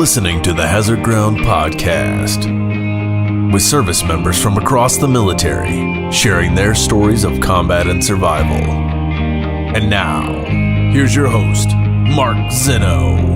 listening to the Hazard Ground Podcast, with service members from across the military sharing their stories of combat and survival. And now, here's your host, Mark Zeno.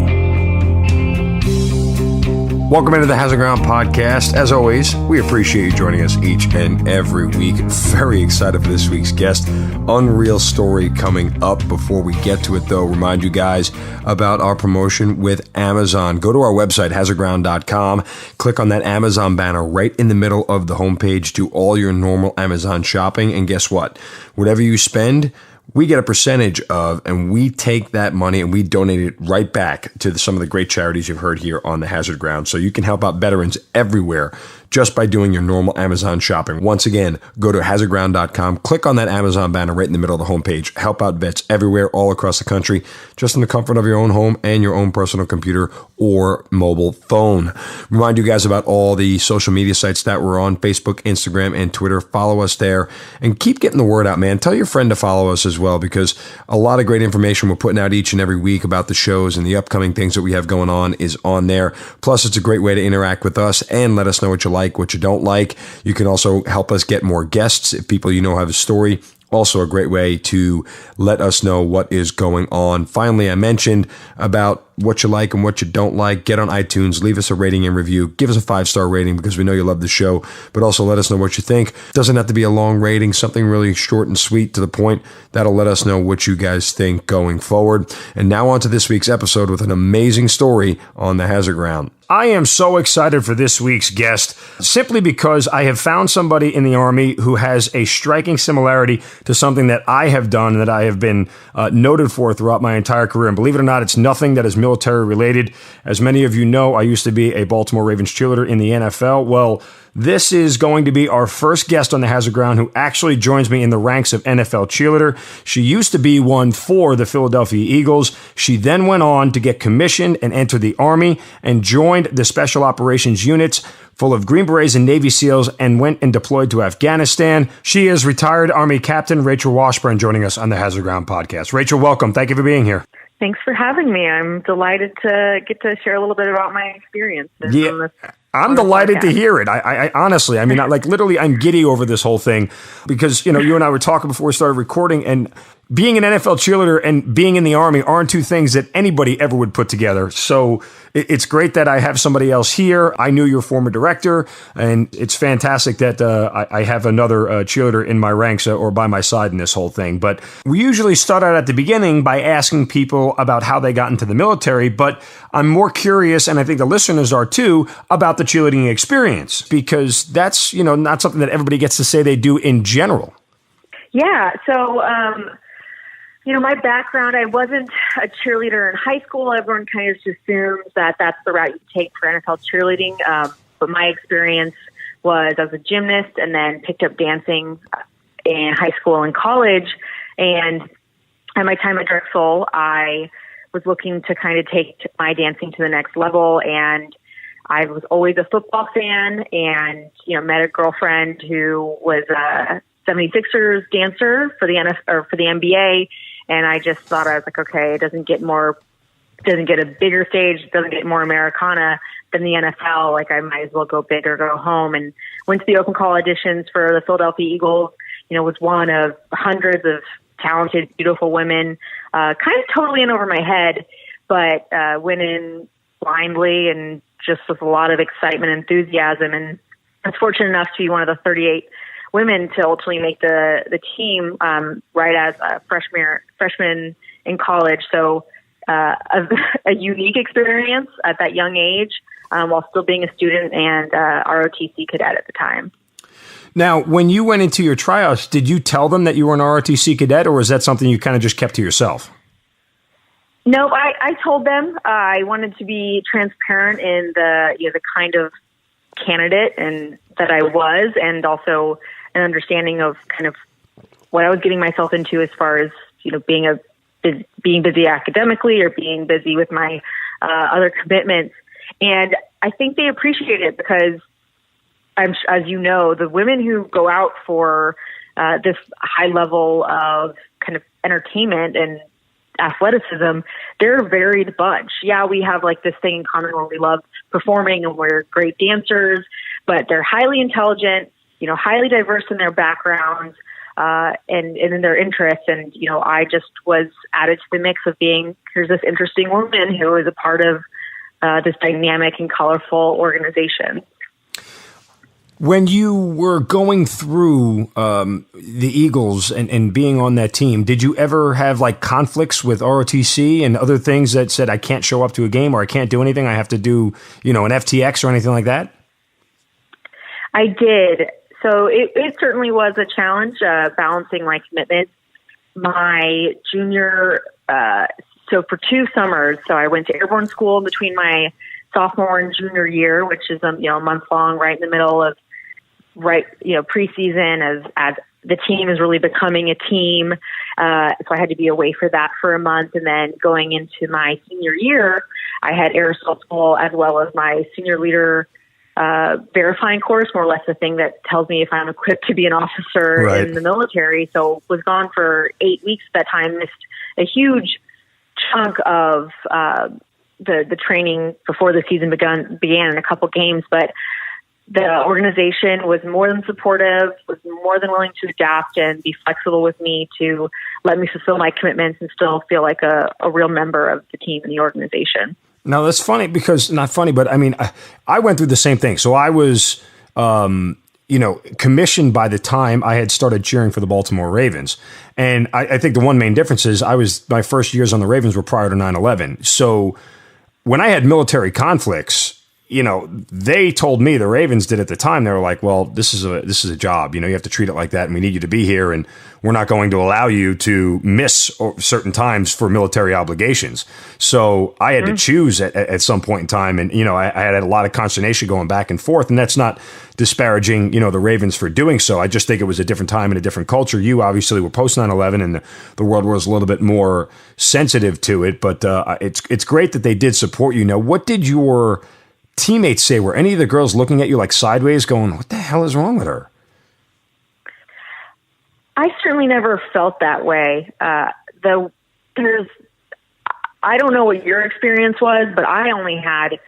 Welcome into the Hazard Ground Podcast. As always, we appreciate you joining us each and every week. Very excited for this week's guest. Unreal story coming up. Before we get to it, though, remind you guys about our promotion with Amazon. Go to our website, hazardground.com. Click on that Amazon banner right in the middle of the homepage. Do all your normal Amazon shopping. And guess what? Whatever you spend, we get a percentage of, and we take that money and we donate it right back to some of the great charities you've heard here on the Hazard Ground. So you can help out veterans everywhere just by doing your normal Amazon shopping. Once again, go to hazardground.com, click on that Amazon banner right in the middle of the homepage. Help out vets everywhere, all across the country, just in the comfort of your own home and your own personal computer or mobile phone. Remind you guys about all the social media sites that we're on, Facebook, Instagram, and Twitter. Follow us there and keep getting the word out, man. Tell your friend to follow us as well, because a lot of great information we're putting out each and every week about the shows and the upcoming things that we have going on is on there. Plus, it's a great way to interact with us and let us know what you like, what you don't like. You can also help us get more guests if people you know have a story. Also a great way to let us know what is going on. Finally, I mentioned about what you like and what you don't like. Get on iTunes, leave us a rating and review. Give us a 5-star rating because we know you love the show, but also let us know what you think. Doesn't have to be a long rating, something really short and sweet to the point. That'll let us know what you guys think going forward. And now on to this week's episode with an amazing story on the Hazard Ground. I am so excited for this week's guest simply because I have found somebody in the Army who has a striking similarity to something that I have done, that I have been noted for throughout my entire career. And believe it or not, it's nothing that is military related. As many of you know, I used to be a Baltimore Ravens cheerleader in the NFL. Well, this is going to be our first guest on the Hazard Ground who actually joins me in the ranks of NFL cheerleader. She used to be one for the Philadelphia Eagles. She then went on to get commissioned and enter the Army and joined the Special Operations Units full of Green Berets and Navy SEALs and went and deployed to Afghanistan. She is retired Army Captain Rachel Washburn joining us on the Hazard Ground Podcast. Rachel, welcome. Thank you for being here. Thanks for having me. I'm delighted to get to share a little bit about my experience. I'm delighted to hear it. I honestly, literally, I'm giddy over this whole thing because, you and I were talking before we started recording, and being an NFL cheerleader and being in the Army aren't two things that anybody ever would put together. So it's great that I have somebody else here. I knew your former director, and it's fantastic that I have another cheerleader in my ranks or by my side in this whole thing. But we usually start out at the beginning by asking people about how they got into the military, but I'm more curious, and I think the listeners are too, about the cheerleading experience, because that's, not something that everybody gets to say they do in general. Yeah, so my background, I wasn't a cheerleader in high school. Everyone kind of just assumes that that's the route you take for NFL cheerleading. But my experience was as a gymnast and then picked up dancing in high school and college. And at my time at Drexel, I was looking to kind of take my dancing to the next level. And I was always a football fan and, met a girlfriend who was a 76ers dancer for the NBA. And I just thought, I was like, okay, it doesn't get a bigger stage, it doesn't get more Americana than the NFL. Like, I might as well go big or go home. And went to the open call auditions for the Philadelphia Eagles, was one of hundreds of talented, beautiful women, kind of totally in over my head, but went in blindly and just with a lot of excitement and enthusiasm. And I was fortunate enough to be one of the 38 women to ultimately make the team right as a freshman in college. So a unique experience at that young age while still being a student and ROTC cadet at the time. Now, when you went into your tryouts, did you tell them that you were an ROTC cadet, or was that something you kind of just kept to yourself? No, I told them. I wanted to be transparent in the kind of candidate and that I was, and also an understanding of kind of what I was getting myself into as far as being busy academically or being busy with my other commitments. And I think they appreciate it because, as you know, the women who go out for this high level of kind of entertainment and athleticism, they're a varied bunch. Yeah, we have like this thing in common where we love performing and we're great dancers, but they're highly intelligent, highly diverse in their backgrounds, and in their interests. And, I just was added to the mix of being, here's this interesting woman who is a part of this dynamic and colorful organization. When you were going through the Eagles and being on that team, did you ever have like conflicts with ROTC and other things that said, I can't show up to a game or I can't do anything, I have to do, an FTX or anything like that? I did. So it certainly was a challenge, balancing my commitments. My junior, so for 2 summers, so I went to airborne school between my sophomore and junior year, which is a month long, right in the middle of preseason as the team is really becoming a team. So I had to be away for that for a month. And then going into my senior year, I had air assault school as well as my senior leader verifying course, more or less the thing that tells me if I'm equipped to be an officer in the military. So was gone for 8 weeks at that time, missed a huge chunk of the training before the season began in a couple games. But the organization was more than supportive, was more than willing to adapt and be flexible with me to let me fulfill my commitments and still feel like a real member of the team and the organization. Now, that's funny because, not funny, but I mean, I went through the same thing. So I was, commissioned by the time I had started cheering for the Baltimore Ravens. And I think the one main difference is my first years on the Ravens were prior to 9/11. So when I had military conflicts, they told me, the Ravens did at the time, they were like, well, this is a job, you have to treat it like that. And we need you to be here. And we're not going to allow you to miss certain times for military obligations. So I had to choose at some point in time. And, I had a lot of consternation going back and forth. And that's not disparaging, the Ravens for doing so. I just think it was a different time and a different culture. You obviously were post 9/11 and the world was a little bit more sensitive to it. But it's great that they did support you. Now, what did your teammates say? Were any of the girls looking at you like sideways going, what the hell is wrong with her? I certainly never felt that way. I don't know what your experience was, but I only had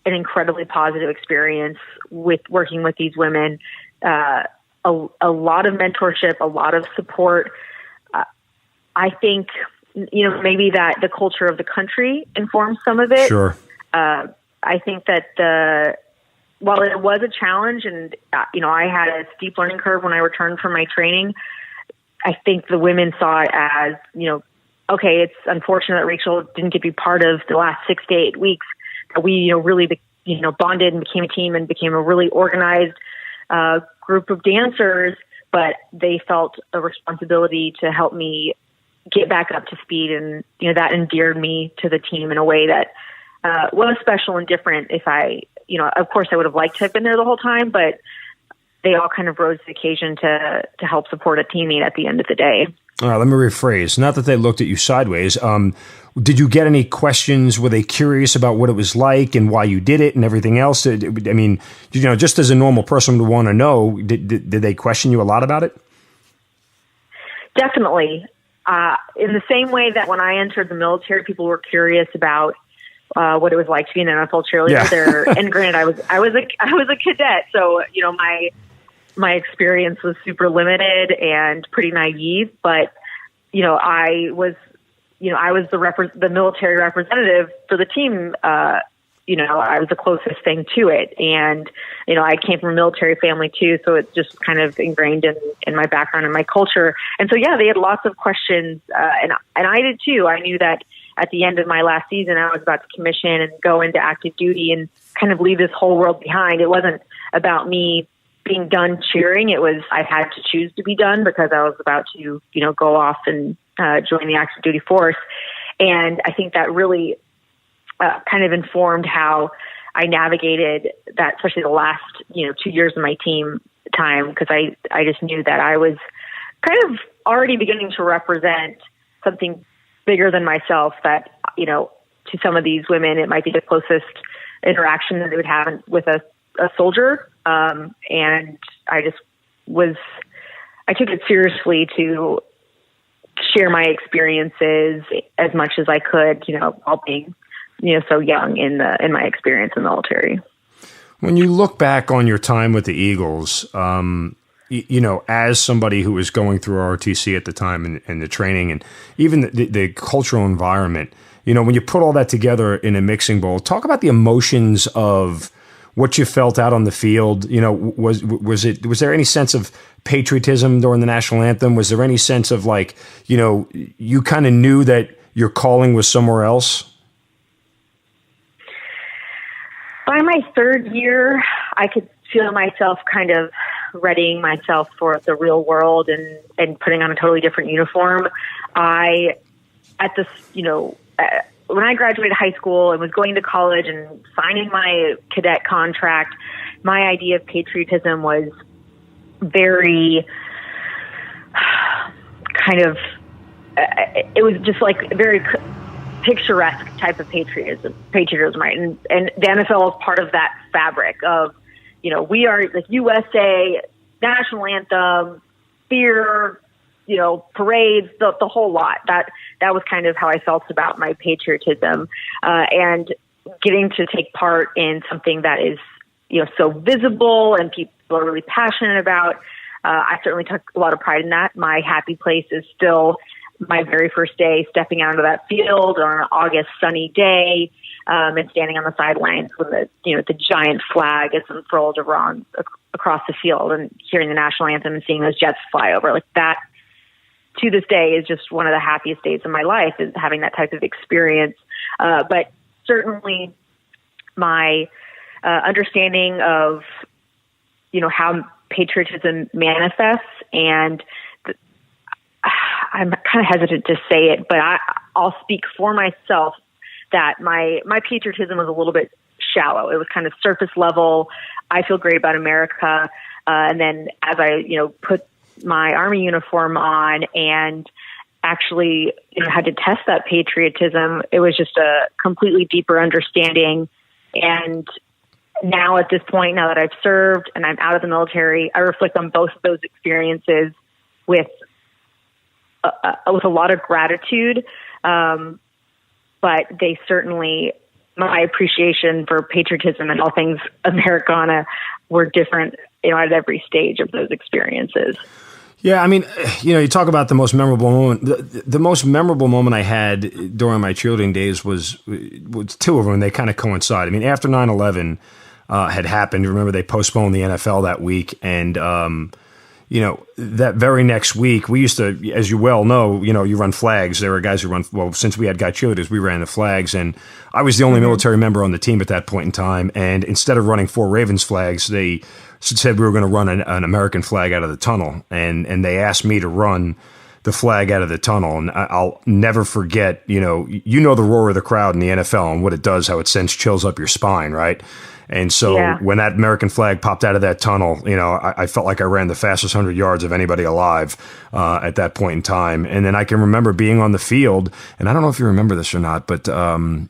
an incredibly positive experience with working with these women. A lot of mentorship, a lot of support. I think, maybe that the culture of the country informs some of it. Sure. I think that while it was a challenge and, I had a steep learning curve when I returned from my training, I think the women saw it as, okay, it's unfortunate that Rachel didn't get to be part of the last 6 to 8 weeks. We, really, bonded and became a team and became a really organized group of dancers, but they felt a responsibility to help me get back up to speed. And, that endeared me to the team in a way that was special and different. If I, of course I would have liked to have been there the whole time, but they all kind of rose to the occasion to help support a teammate at the end of the day. All right, let me rephrase. Not that they looked at you sideways. Did you get any questions? Were they curious about what it was like and why you did it and everything else? I mean, just as a normal person would want to know, did they question you a lot about it? Definitely. In the same way that when I entered the military, people were curious about what it was like to be an NFL cheerleader there. And granted, I was a cadet, so my experience was super limited and pretty naive. But I was the military representative for the team. I was the closest thing to it, and I came from a military family too, so it's just kind of ingrained in my background and my culture. And so they had lots of questions, and I did too. I knew that at the end of my last season, I was about to commission and go into active duty and kind of leave this whole world behind. It wasn't about me being done cheering. It was, I had to choose to be done because I was about to, go off and join the active duty force. And I think that really kind of informed how I navigated that, especially the last, 2 years of my team time, because I just knew that I was kind of already beginning to represent something bigger than myself, that, to some of these women, it might be the closest interaction that they would have with a soldier. And I took it seriously to share my experiences as much as I could, while being, so young in my experience in the military. When you look back on your time with the Eagles, as somebody who was going through ROTC at the time and the training and even the cultural environment, when you put all that together in a mixing bowl, talk about the emotions of what you felt out on the field. Was there any sense of patriotism during the national anthem? Was there any sense of you kind of knew that your calling was somewhere else? By my third year, I could feel myself kind of readying myself for the real world and putting on a totally different uniform. When I graduated high school and was going to college and signing my cadet contract, my idea of patriotism was very it was just very picturesque type of patriotism, right? And the NFL is part of that fabric of, we are like USA, national anthem, fear, parades, the whole lot. That was kind of how I felt about my patriotism, and getting to take part in something that is, so visible and people are really passionate about. I certainly took a lot of pride in that. My happy place is still my very first day stepping out onto that field on an August sunny day, and standing on the sidelines when the giant flag is unfurled across the field and hearing the national anthem and seeing those jets fly over. Like that, to this day, is just one of the happiest days of my life, is having that type of experience. But certainly my understanding of, how patriotism manifests, and I'm kind of hesitant to say it, but I'll speak for myself that my patriotism was a little bit shallow. It was kind of surface level. I feel great about America. And then as I, put my Army uniform on and actually had to test that patriotism, it was just a completely deeper understanding. And now at this point, now that I've served and I'm out of the military, I reflect on both of those experiences with a lot of gratitude. But they certainly, my appreciation for patriotism and all things Americana were different, at every stage of those experiences. Yeah, I mean, you talk about the most memorable moment. The most memorable moment I had during my cheerleading days was two of them, and they kind of coincide. I mean, after 9/11 had happened, remember they postponed the NFL that week, and that very next week, we used to, as you well know, you run flags. There were guys who run, since we had guy cheerleaders, we ran the flags. And I was the only military member on the team at that point in time. And instead of running 4 Ravens flags, they said we were going to run an American flag out of the tunnel. And they asked me to run the flag out of the tunnel. And I'll never forget, the roar of the crowd in the NFL and what it does, how it sends chills up your spine, right? And so when that American flag popped out of that tunnel, I felt like I ran the fastest 100 yards of anybody alive at that point in time. And then I can remember being on the field, and I don't know if you remember this or not, but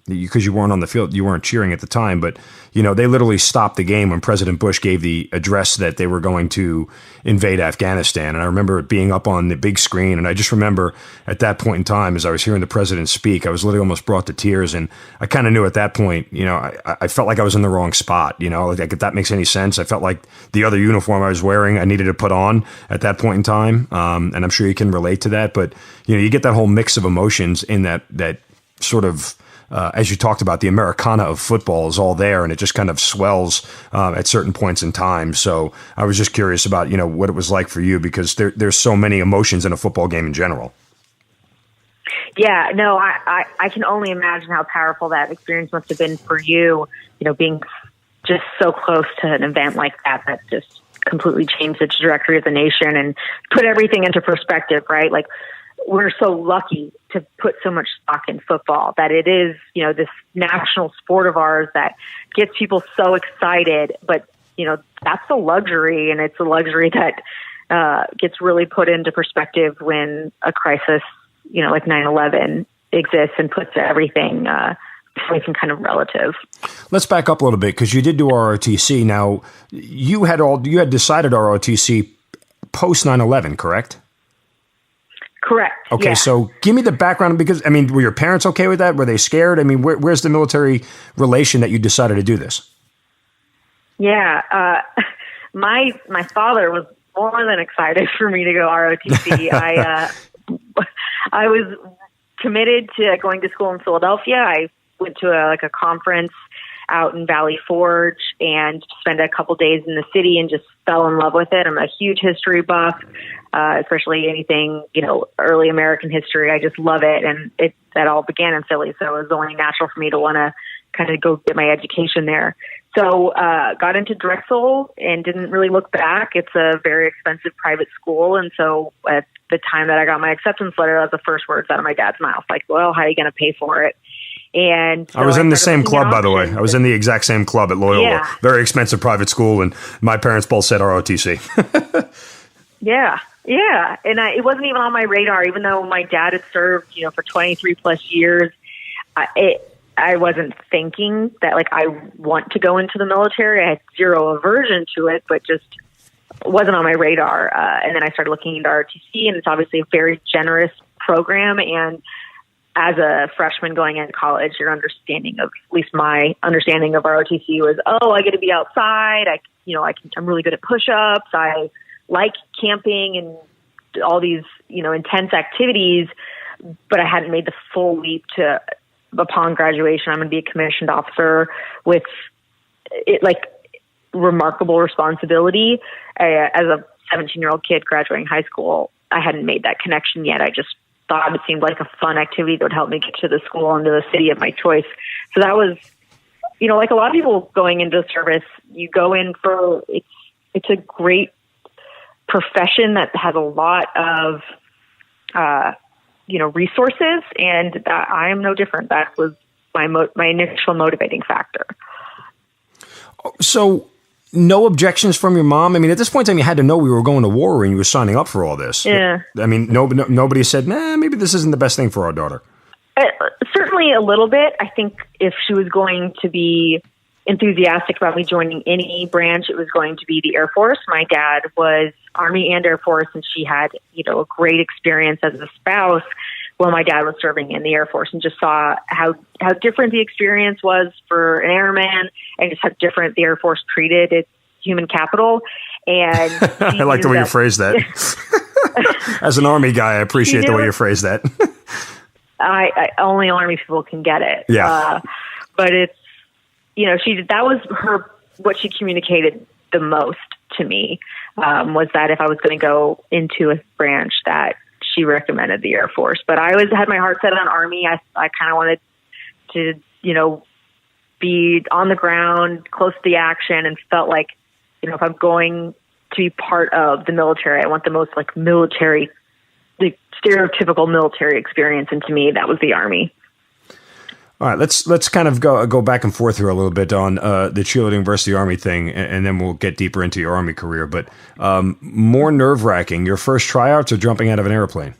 because you weren't on the field, you weren't cheering at the time, but they literally stopped the game when President Bush gave the address that they were going to invade Afghanistan. And I remember it being up on the big screen. And I just remember at that point in time, as I was hearing the president speak, I was literally almost brought to tears. And I kind of knew at that point, I felt like I was in the wrong spot, like if that makes any sense. I felt like the other uniform I was wearing, I needed to put on at that point in time. And I'm sure you can relate to that. But, you get that whole mix of emotions in that sort of, as you talked about, the Americana of football is all there, and it just kind of swells at certain points in time. So I was just curious about, what it was like for you, because there's so many emotions in a football game in general. Yeah, no, I can only imagine how powerful that experience must have been for you, being just so close to an event like that just completely changed the trajectory of the nation and put everything into perspective, right? Like, we're so lucky to put so much stock in football that it is, this national sport of ours that gets people so excited. But, that's a luxury, and it's a luxury that gets really put into perspective when a crisis, like 9/11 exists and puts everything kind of relative. Let's back up a little bit, because you did do ROTC. Now, you had decided ROTC post 9/11, correct? Correct. Okay, yeah. so give me the background, because, I mean, were your parents okay with that? Were they scared? I mean, where's the military relation that you decided to do this? Yeah. My father was more than excited for me to go ROTC. I was committed to going to school in Philadelphia. I went to a conference out in Valley Forge and spent a couple days in the city and just fell in love with it. I'm a huge history buff, especially anything, early American history. I just love it. And that all began in Philly. So it was only natural for me to want to kind of go get my education there. So got into Drexel and didn't really look back. It's a very expensive private school. And so at the time that I got my acceptance letter, that was the first words out of my dad's mouth. Like, well, how are you going to pay for it? And so I was in the same club, by the way. I was in the exact same club at Loyola. Yeah. Very expensive private school, and my parents both said ROTC. Yeah. And it wasn't even on my radar, even though my dad had served, for 23 plus years. I wasn't thinking that, I want to go into the military. I had zero aversion to it, but just wasn't on my radar. And then I started looking into ROTC, and it's obviously a very generous program. And as a freshman going into college, your understanding of, at least my understanding of ROTC was, I get to be outside. I'm really good at push-ups. I like camping and all these, intense activities, but I hadn't made the full leap to, upon graduation, I'm going to be a commissioned officer with remarkable responsibility. As a 17-year-old kid graduating high school, I hadn't made that connection yet. I just thought it seemed like a fun activity that would help me get to the school and to the city of my choice. So that was, like a lot of people going into service, you go in for, it's a great profession that has a lot of, resources, and that I am no different. That was my initial motivating factor. So no objections from your mom? I mean, at this point in time, you had to know we were going to war when you were signing up for all this. Yeah. I mean, nobody said, maybe this isn't the best thing for our daughter. Certainly a little bit. I think if she was going to be enthusiastic about me joining any branch, it was going to be the Air Force. My dad was Army and Air Force, and she had, a great experience as a spouse while my dad was serving in the Air Force, and just saw how different the experience was for an airman, and just how different the Air Force treated its human capital. And I like the way you phrase that. As an Army guy, I appreciate the way you phrase that. I only Army people can get it. Yeah. But it's, that was what she communicated the most to me, was that if I was going to go into a branch, that she recommended the Air Force. But I always had my heart set on Army. I kind of wanted to, be on the ground, close to the action, and felt like, if I'm going to be part of the military, I want the most military, the stereotypical military experience. And to me, that was the Army. All right, let's kind of go back and forth here a little bit on the cheerleading versus the Army thing, and then we'll get deeper into your Army career. But more nerve-wracking, your first tryouts or jumping out of an airplane?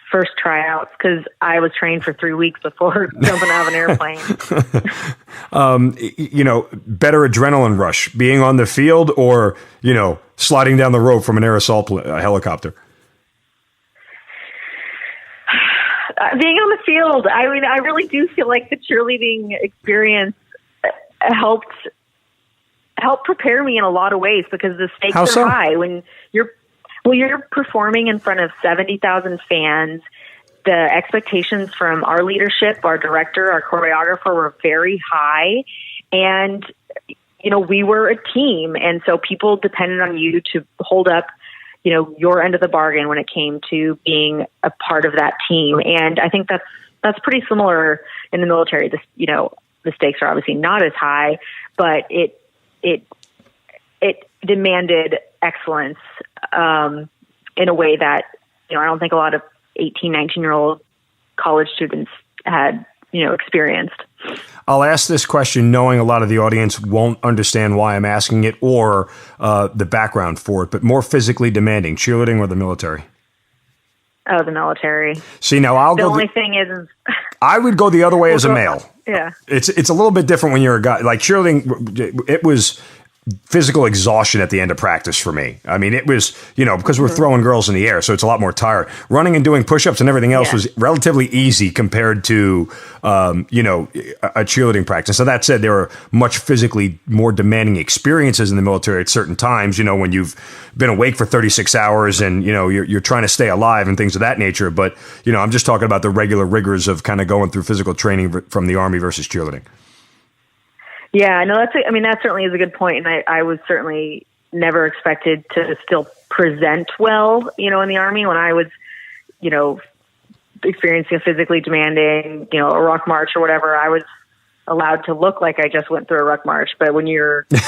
First tryouts, because I was trained for 3 weeks before jumping out of an airplane. Better adrenaline rush, being on the field or, sliding down the rope from an air assault helicopter? Being on the field, I mean, I really do feel like the cheerleading experience helped prepare me in a lot of ways, because the stakes are high when you're performing in front of 70,000 fans. The expectations from our leadership, our director, our choreographer were very high, and we were a team, and so people depended on you to hold up your end of the bargain when it came to being a part of that team. And I think that's pretty similar in the military. The stakes are obviously not as high, but it demanded excellence in a way that, I don't think a lot of 18, 19-year-old college students had, experienced. I'll ask this question knowing a lot of the audience won't understand why I'm asking it or the background for it, but more physically demanding, cheerleading or the military? Oh, the military. See, now the only thing is I would go the other way as a male. Yeah. It's a little bit different when you're a guy. Like cheerleading, it was physical exhaustion at the end of practice for me. I mean, it was, because we're throwing girls in the air, so it's a lot more tired. Running and doing push-ups and everything else was relatively easy compared to, a cheerleading practice. So that said, there are much physically more demanding experiences in the military at certain times, when you've been awake for 36 hours and, you're trying to stay alive and things of that nature. But, I'm just talking about the regular rigors of kind of going through physical training from the Army versus cheerleading. Yeah, no, that certainly is a good point. And I was certainly never expected to still present well, in the Army when I was, experiencing a physically demanding, a ruck march or whatever. I was allowed to look like I just went through a ruck march. But when you're, 6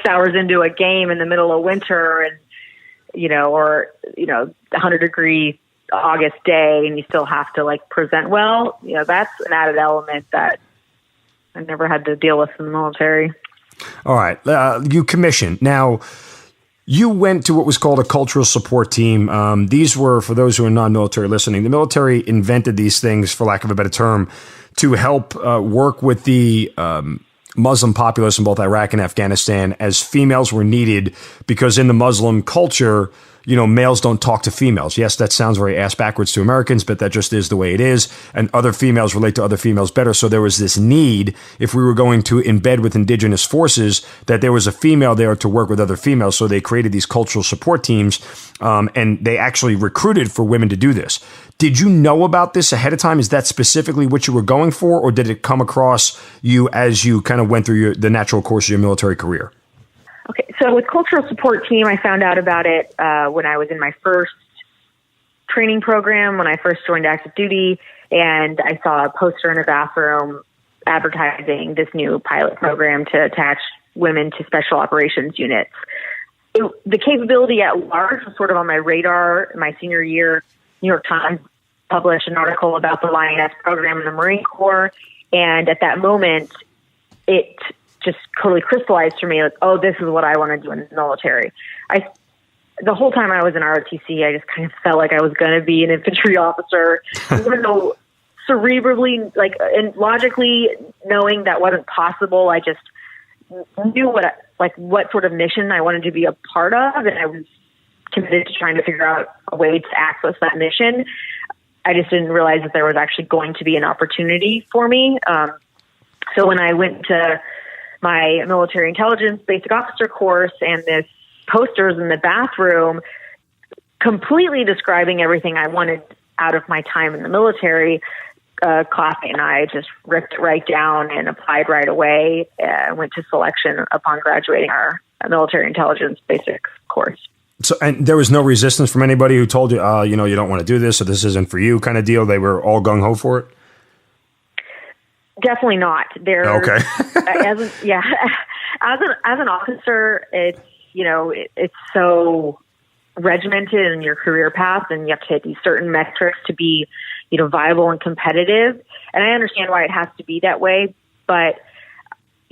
hours into a game in the middle of winter and, or, 100-degree August day and you still have to present well, that's an added element that I never had to deal with in the military. All right. You commissioned. Now, you went to what was called a cultural support team. These were, for those who are non-military listening, the military invented these things, for lack of a better term, to help work with the Muslim populace in both Iraq and Afghanistan as females were needed, because in the Muslim culture, males don't talk to females. Yes, that sounds very ass backwards to Americans, but that just is the way it is. And other females relate to other females better. So there was this need, if we were going to embed with indigenous forces, that there was a female there to work with other females. So they created these cultural support teams, and they actually recruited for women to do this. Did you know about this ahead of time? Is that specifically what you were going for, or did it come across you as you kind of went through the natural course of your military career? Okay, so with cultural support team, I found out about it when I was in my first training program, when I first joined active duty, and I saw a poster in a bathroom advertising this new pilot program to attach women to special operations units. The capability at large was sort of on my radar in my senior year. New York Times published an article about the Lioness program in the Marine Corps, and at that moment, it just totally crystallized for me, this is what I want to do in the military. The whole time I was in ROTC, I just kind of felt like I was going to be an infantry officer, even though cerebrally, and logically knowing that wasn't possible. I just knew what sort of mission I wanted to be a part of, and I was committed to trying to figure out a way to access that mission. I just didn't realize that there was actually going to be an opportunity for me. So when I went to my military intelligence basic officer course, and this posters in the bathroom completely describing everything I wanted out of my time in the military, classmate and I just ripped it right down and applied right away and went to selection upon graduating our military intelligence basic course. So, and there was no resistance from anybody who told you, you don't want to do this, or this isn't for you kind of deal? They were all gung-ho for it? Definitely not. Okay. As an officer, it's it's so regimented in your career path, and you have to hit these certain metrics to be viable and competitive. And I understand why it has to be that way, but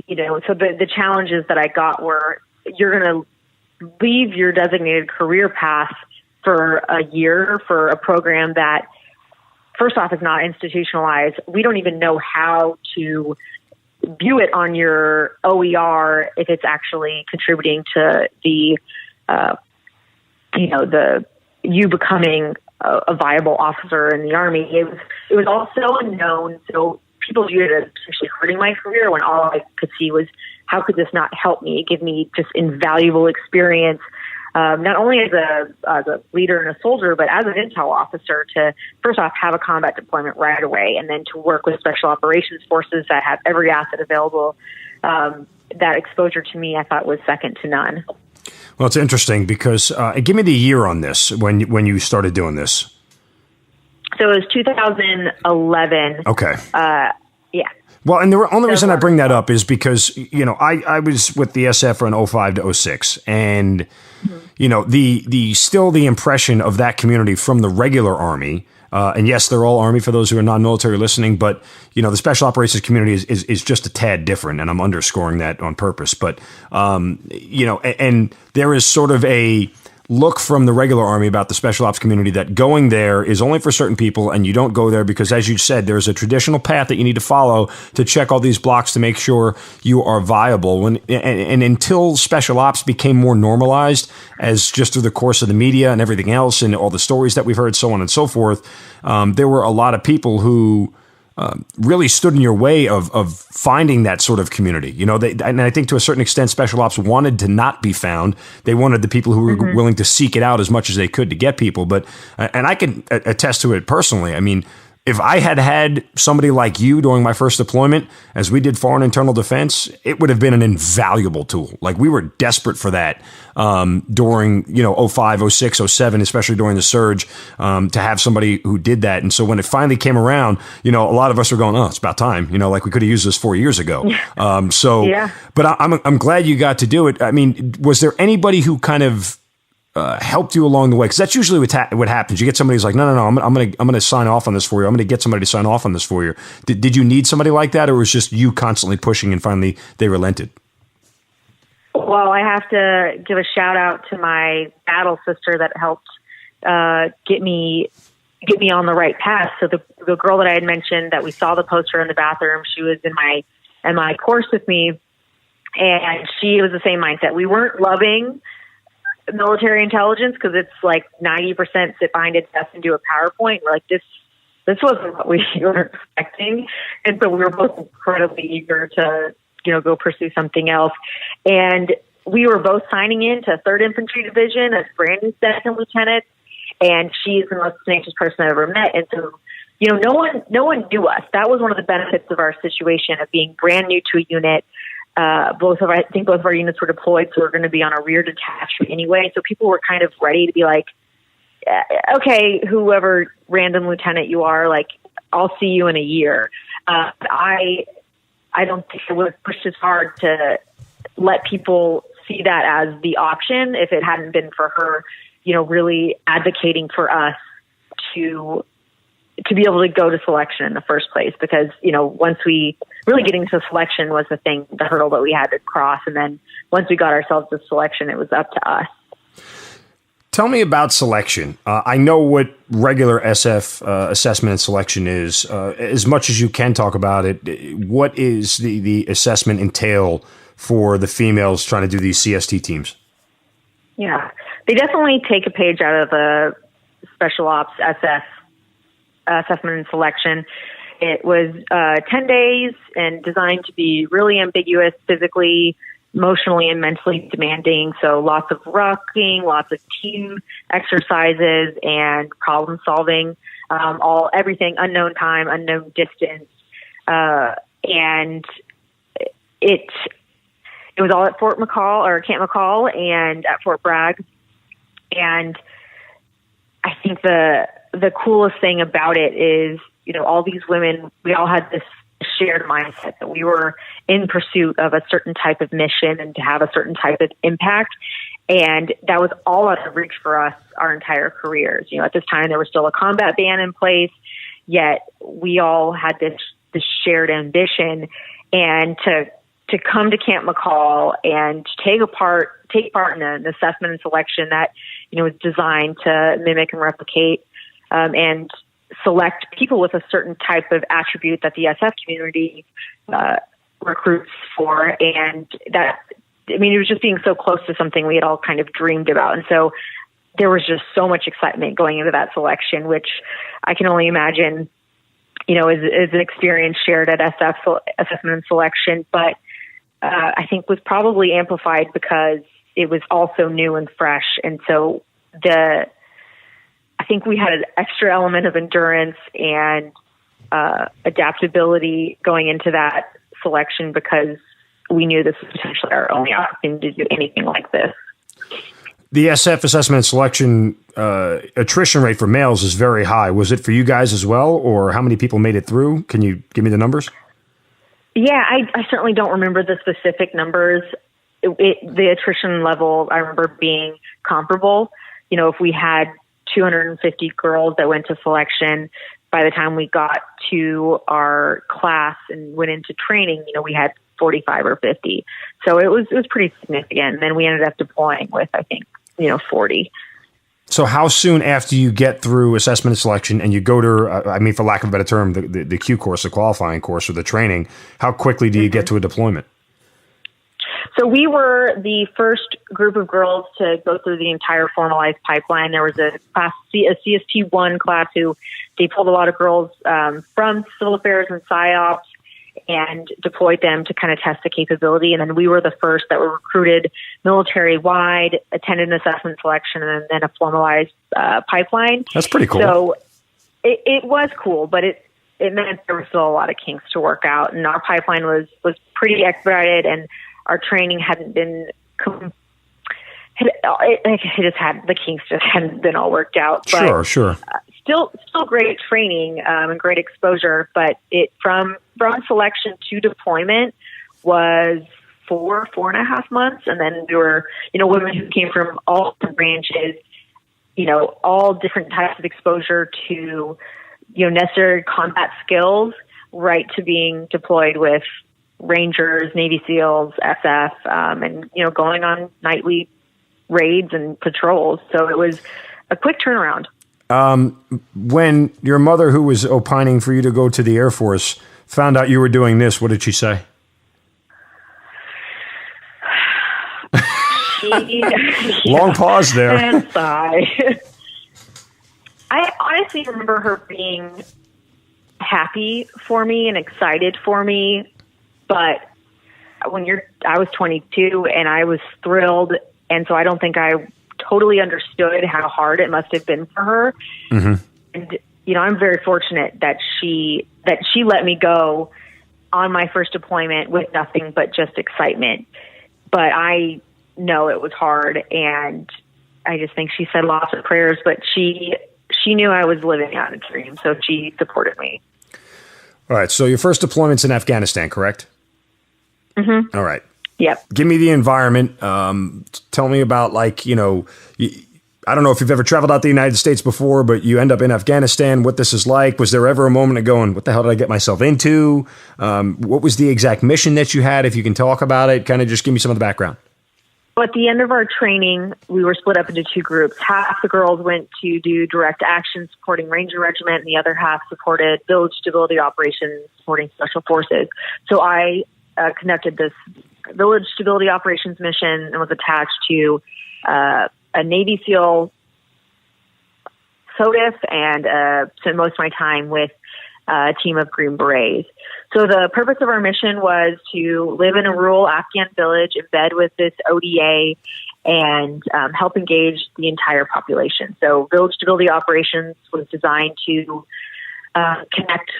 so the challenges that I got were, you're going to leave your designated career path for a year for a program that, first off, is not institutionalized. We don't even know how to view it on your OER if it's actually contributing to the, you becoming a viable officer in the Army. It was all so unknown. So people viewed it as essentially hurting my career, when all I could see was, how could this not help me, give me just invaluable experience, not only as a leader and a soldier, but as an intel officer, to first off have a combat deployment right away, and then to work with special operations forces that have every asset available. That exposure to me, I thought, was second to none. Well, it's interesting because give me the year on this when you started doing this. So it was 2011. Okay. Yeah. Well, and the only reason I bring that up is because, I was with the SF from 05 to 06, and, the impression of that community from the regular Army, and yes, they're all Army for those who are non-military listening, but, the special operations community is just a tad different, and I'm underscoring that on purpose. But, and there is sort of a look from the regular Army about the special ops community that going there is only for certain people, and you don't go there because, as you said, there's a traditional path that you need to follow to check all these blocks to make sure you are viable. And until special ops became more normalized, as just through the course of the media and everything else and all the stories that we've heard, so on and so forth, there were a lot of people who really stood in your way of finding that sort of community. And I think to a certain extent, special ops wanted to not be found. They wanted the people who were willing to seek it out as much as they could to get people. But, and I can attest to it personally. I mean, if I had somebody like you during my first deployment, as we did foreign internal defense, it would have been an invaluable tool. Like, we were desperate for that during, 05, 06, 07, especially during the surge, to have somebody who did that. And so when it finally came around, a lot of us were going, oh, it's about time. Like, we could have used this 4 years ago. Yeah. But I'm glad you got to do it. I mean, was there anybody who kind of helped you along the way? Because that's usually what happens. You get somebody who's like, no, I'm going to sign off on this for you. I'm going to get somebody to sign off on this for you. Did you need somebody like that, or was just you constantly pushing and finally they relented? Well, I have to give a shout out to my battle sister that helped get me on the right path. So the girl that I had mentioned that we saw the poster in the bathroom, she was in my course with me, and she was the same mindset. We weren't loving military intelligence because it's like 90% sit behind a desk and do a PowerPoint. We're like, this wasn't what we were expecting. And so we were both incredibly eager to, go pursue something else. And we were both signing in to 3rd Infantry Division as brand new second lieutenant. And she's the most tenacious person I've ever met. And so, no one knew us. That was one of the benefits of our situation of being brand new to a unit. I think both of our units were deployed, so we're going to be on a rear detachment anyway. So people were kind of ready to be like, okay, whoever random lieutenant you are, like, I'll see you in a year. I don't think it would have pushed as hard to let people see that as the option if it hadn't been for her, really advocating for us to be able to go to selection in the first place. Because, once we really getting to selection was the hurdle that we had to cross. And then once we got ourselves to selection, it was up to us. Tell me about selection. I know what regular SF assessment and selection is. As much as you can talk about it, what is the assessment entail for the females trying to do these CST teams? Yeah, they definitely take a page out of the Special Ops SF assessment and selection. It was 10 days and designed to be really ambiguous, physically, emotionally, and mentally demanding. So lots of rucking, lots of team exercises, and problem solving. Everything, unknown time, unknown distance, and it was all at Fort McCall or Camp McCall and at Fort Bragg. And I think the coolest thing about it is, all these women, we all had this shared mindset that we were in pursuit of a certain type of mission and to have a certain type of impact. And that was all out of reach for us our entire careers. At this time, there was still a combat ban in place, yet we all had this shared ambition. And to come to Camp McCall and take part in an assessment and selection that, was designed to mimic and replicate, and select people with a certain type of attribute that the SF community recruits for. And that, it was just being so close to something we had all kind of dreamed about. And so there was just so much excitement going into that selection, which I can only imagine, is an experience shared at SF assessment and selection. But I think was probably amplified because it was also new and fresh. And so I think we had an extra element of endurance and adaptability going into that selection because we knew this was potentially our only opportunity to do anything like this. The SF assessment and selection attrition rate for males is very high. Was it for you guys as well, or how many people made it through? Can you give me the numbers? Yeah, I certainly don't remember the specific numbers. The attrition level, I remember being comparable. If we had 250 girls that went to selection, by the time we got to our class and went into training, we had 45 or 50. So it was pretty significant. And then we ended up deploying with, I think, 40. So how soon after you get through assessment and selection and you go to, for lack of a better term, the Q course, the qualifying course or the training, how quickly do you get to a deployment? So we were the first group of girls to go through the entire formalized pipeline. There was a CST-1 class who they pulled a lot of girls from civil affairs and PsyOps and deployed them to kind of test the capability. And then we were the first that were recruited military-wide, attended an assessment selection, and then a formalized pipeline. That's pretty cool. So it was cool, but it meant there was still a lot of kinks to work out. And our pipeline was pretty expedited, and our training hadn't been the kinks just hadn't been all worked out. But, Sure. Still great training and great exposure, but it from selection to deployment was 4.5 months. And then there were, women who came from all the branches, all different types of exposure to, necessary combat skills, right to being deployed with Rangers, Navy SEALs, SF, and, going on nightly raids and patrols. So it was a quick turnaround. When your mother, who was opining for you to go to the Air Force, found out you were doing this, what did she say? Long pause there. And sigh. I honestly remember her being happy for me and excited for me, but I was 22 and I was thrilled, and so I don't think I totally understood how hard it must have been for her. Mm-hmm. And I'm very fortunate that she let me go on my first deployment with nothing but just excitement. But I know it was hard, and I just think she said lots of prayers, but she knew I was living out a dream, so she supported me. All right, so your first deployment's in Afghanistan, correct? Mm-hmm. All right. Yep. Give me the environment. Tell me about, I don't know if you've ever traveled out the United States before, but you end up in Afghanistan, what this is like. Was there ever a moment of going, what the hell did I get myself into? What was the exact mission that you had? If you can talk about it, kind of just give me some of the background. Well, at the end of our training, we were split up into two groups. Half the girls went to do direct action supporting Ranger Regiment, and the other half supported village stability operations supporting Special Forces. So I conducted this village stability operations mission and was attached to a Navy SEAL SOTF and spent most of my time with a team of Green Berets. So the purpose of our mission was to live in a rural Afghan village, embed with this ODA, and help engage the entire population. So village stability operations was designed to connect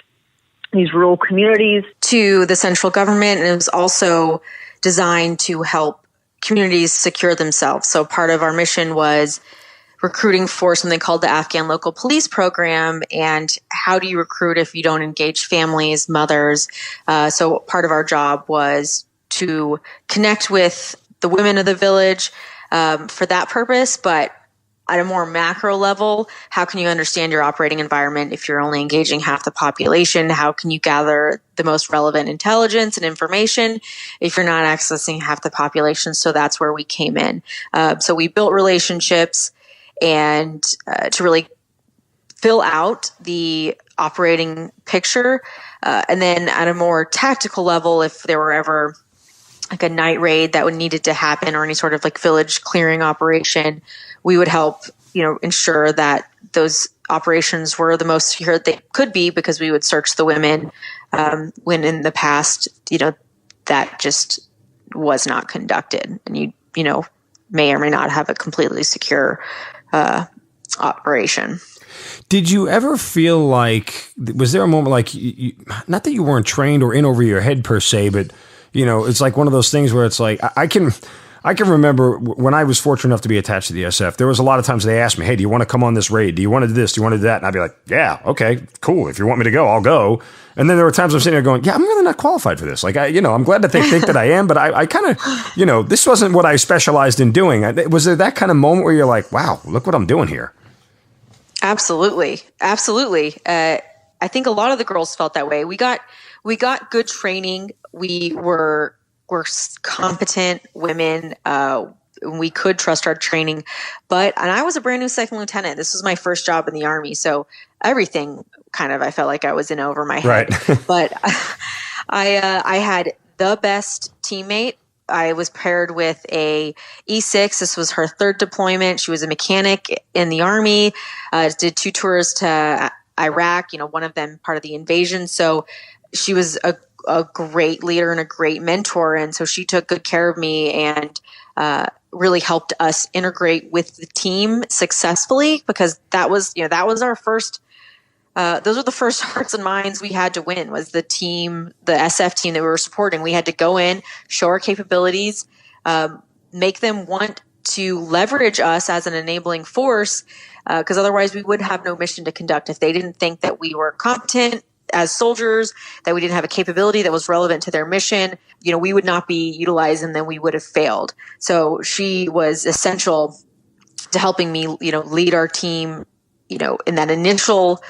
these rural communities to the central government, and it was also designed to help communities secure themselves. So part of our mission was recruiting for something called the Afghan Local Police Program. And how do you recruit if you don't engage families, mothers? So part of our job was to connect with the women of the village for that purpose. But at a more macro level, how can you understand your operating environment if you're only engaging half the population? How can you gather the most relevant intelligence and information if you're not accessing half the population? So that's where we came in. So we built relationships and to really fill out the operating picture. And then at a more tactical level, if there were ever like a night raid that would needed to happen or any sort of like village clearing operation, we would help, ensure that those operations were the most secure they could be, because we would search the women when in the past, that just was not conducted. And you may or may not have a completely secure operation. Did you ever feel like, was there a moment like, not that you weren't trained or in over your head per se, but, it's like one of those things where it's like, I can remember when I was fortunate enough to be attached to the SF, there was a lot of times they asked me, hey, do you want to come on this raid? Do you want to do this? Do you want to do that? And I'd be like, yeah, okay, cool. If you want me to go, I'll go. And then there were times I'm sitting there going, yeah, I'm really not qualified for this. Like, I'm glad that they think that I am, but I kind of, this wasn't what I specialized in doing. Was there that kind of moment where you're like, wow, look what I'm doing here? Absolutely. Absolutely. I think a lot of the girls felt that way. We got good training. We were competent women. we could trust our training. And I was a brand new second lieutenant. This was my first job in the Army. So everything kind of, I felt like I was in over my head. Right. But I had the best teammate. I was paired with a E6. This was her third deployment. She was a mechanic in the Army, did 2 tours to Iraq, one of them part of the invasion. So she was a great leader and a great mentor. And so she took good care of me and really helped us integrate with the team successfully, because that was our first, those were the first hearts and minds we had to win, was the team, the SF team that we were supporting. We had to go in, show our capabilities, make them want to leverage us as an enabling force, because otherwise we would have no mission to conduct. If they didn't think that we were competent as soldiers, that we didn't have a capability that was relevant to their mission, we would not be utilized, and then we would have failed. So she was essential to helping me, lead our team, in that initial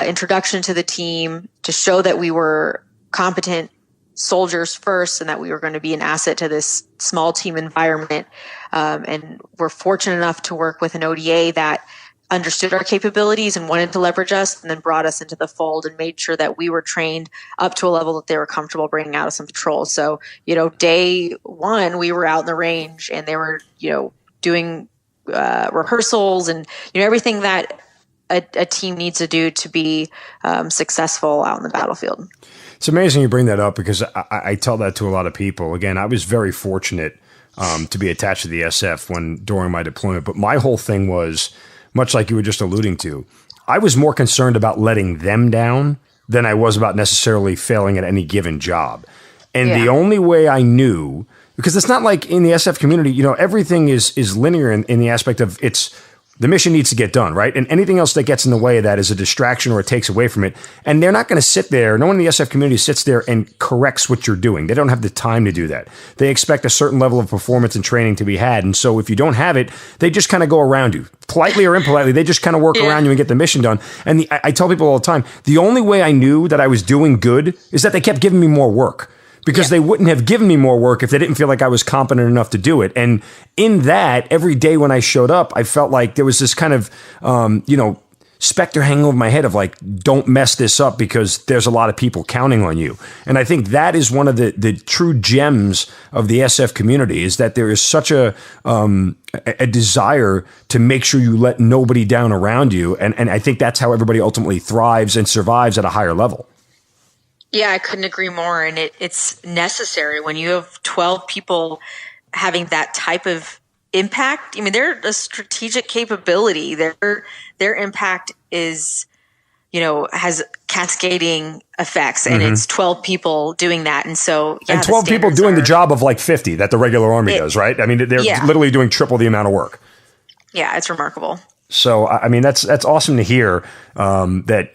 introduction to the team, to show that we were competent soldiers first and that we were going to be an asset to this small team environment. And we're fortunate enough to work with an ODA that understood our capabilities and wanted to leverage us, and then brought us into the fold and made sure that we were trained up to a level that they were comfortable bringing out of some patrols. So, day one, we were out in the range, and they were, doing rehearsals and, everything that a team needs to do to be successful out in the battlefield. It's amazing you bring that up, because I tell that to a lot of people. Again, I was very fortunate to be attached to the SF during my deployment, but my whole thing was, much like you were just alluding to, I was more concerned about letting them down than I was about necessarily failing at any given job. And the only way I knew, because it's not like in the SF community, everything is linear in the aspect of the mission needs to get done, right? And anything else that gets in the way of that is a distraction or it takes away from it. And they're not going to sit there. No one in the SF community sits there and corrects what you're doing. They don't have the time to do that. They expect a certain level of performance and training to be had. And so if you don't have it, they just kind of go around you. Politely or impolitely, they just kind of work around you and get the mission done. And I tell people all the time, the only way I knew that I was doing good is that they kept giving me more work. Because they wouldn't have given me more work if they didn't feel like I was competent enough to do it. And in that, every day when I showed up, I felt like there was this kind of, specter hanging over my head of like, don't mess this up, because there's a lot of people counting on you. And I think that is one of the true gems of the SF community, is that there is such a desire to make sure you let nobody down around you. And I think that's how everybody ultimately thrives and survives at a higher level. Yeah, I couldn't agree more. And it's necessary when you have 12 people having that type of impact. I mean, they're a strategic capability. Their impact is, has cascading effects, and it's 12 people doing that. And so, and 12 people doing the job of like 50 that the regular Army does, right? I mean, they're literally doing triple the amount of work. Yeah, it's remarkable. So, I mean, that's awesome to hear that,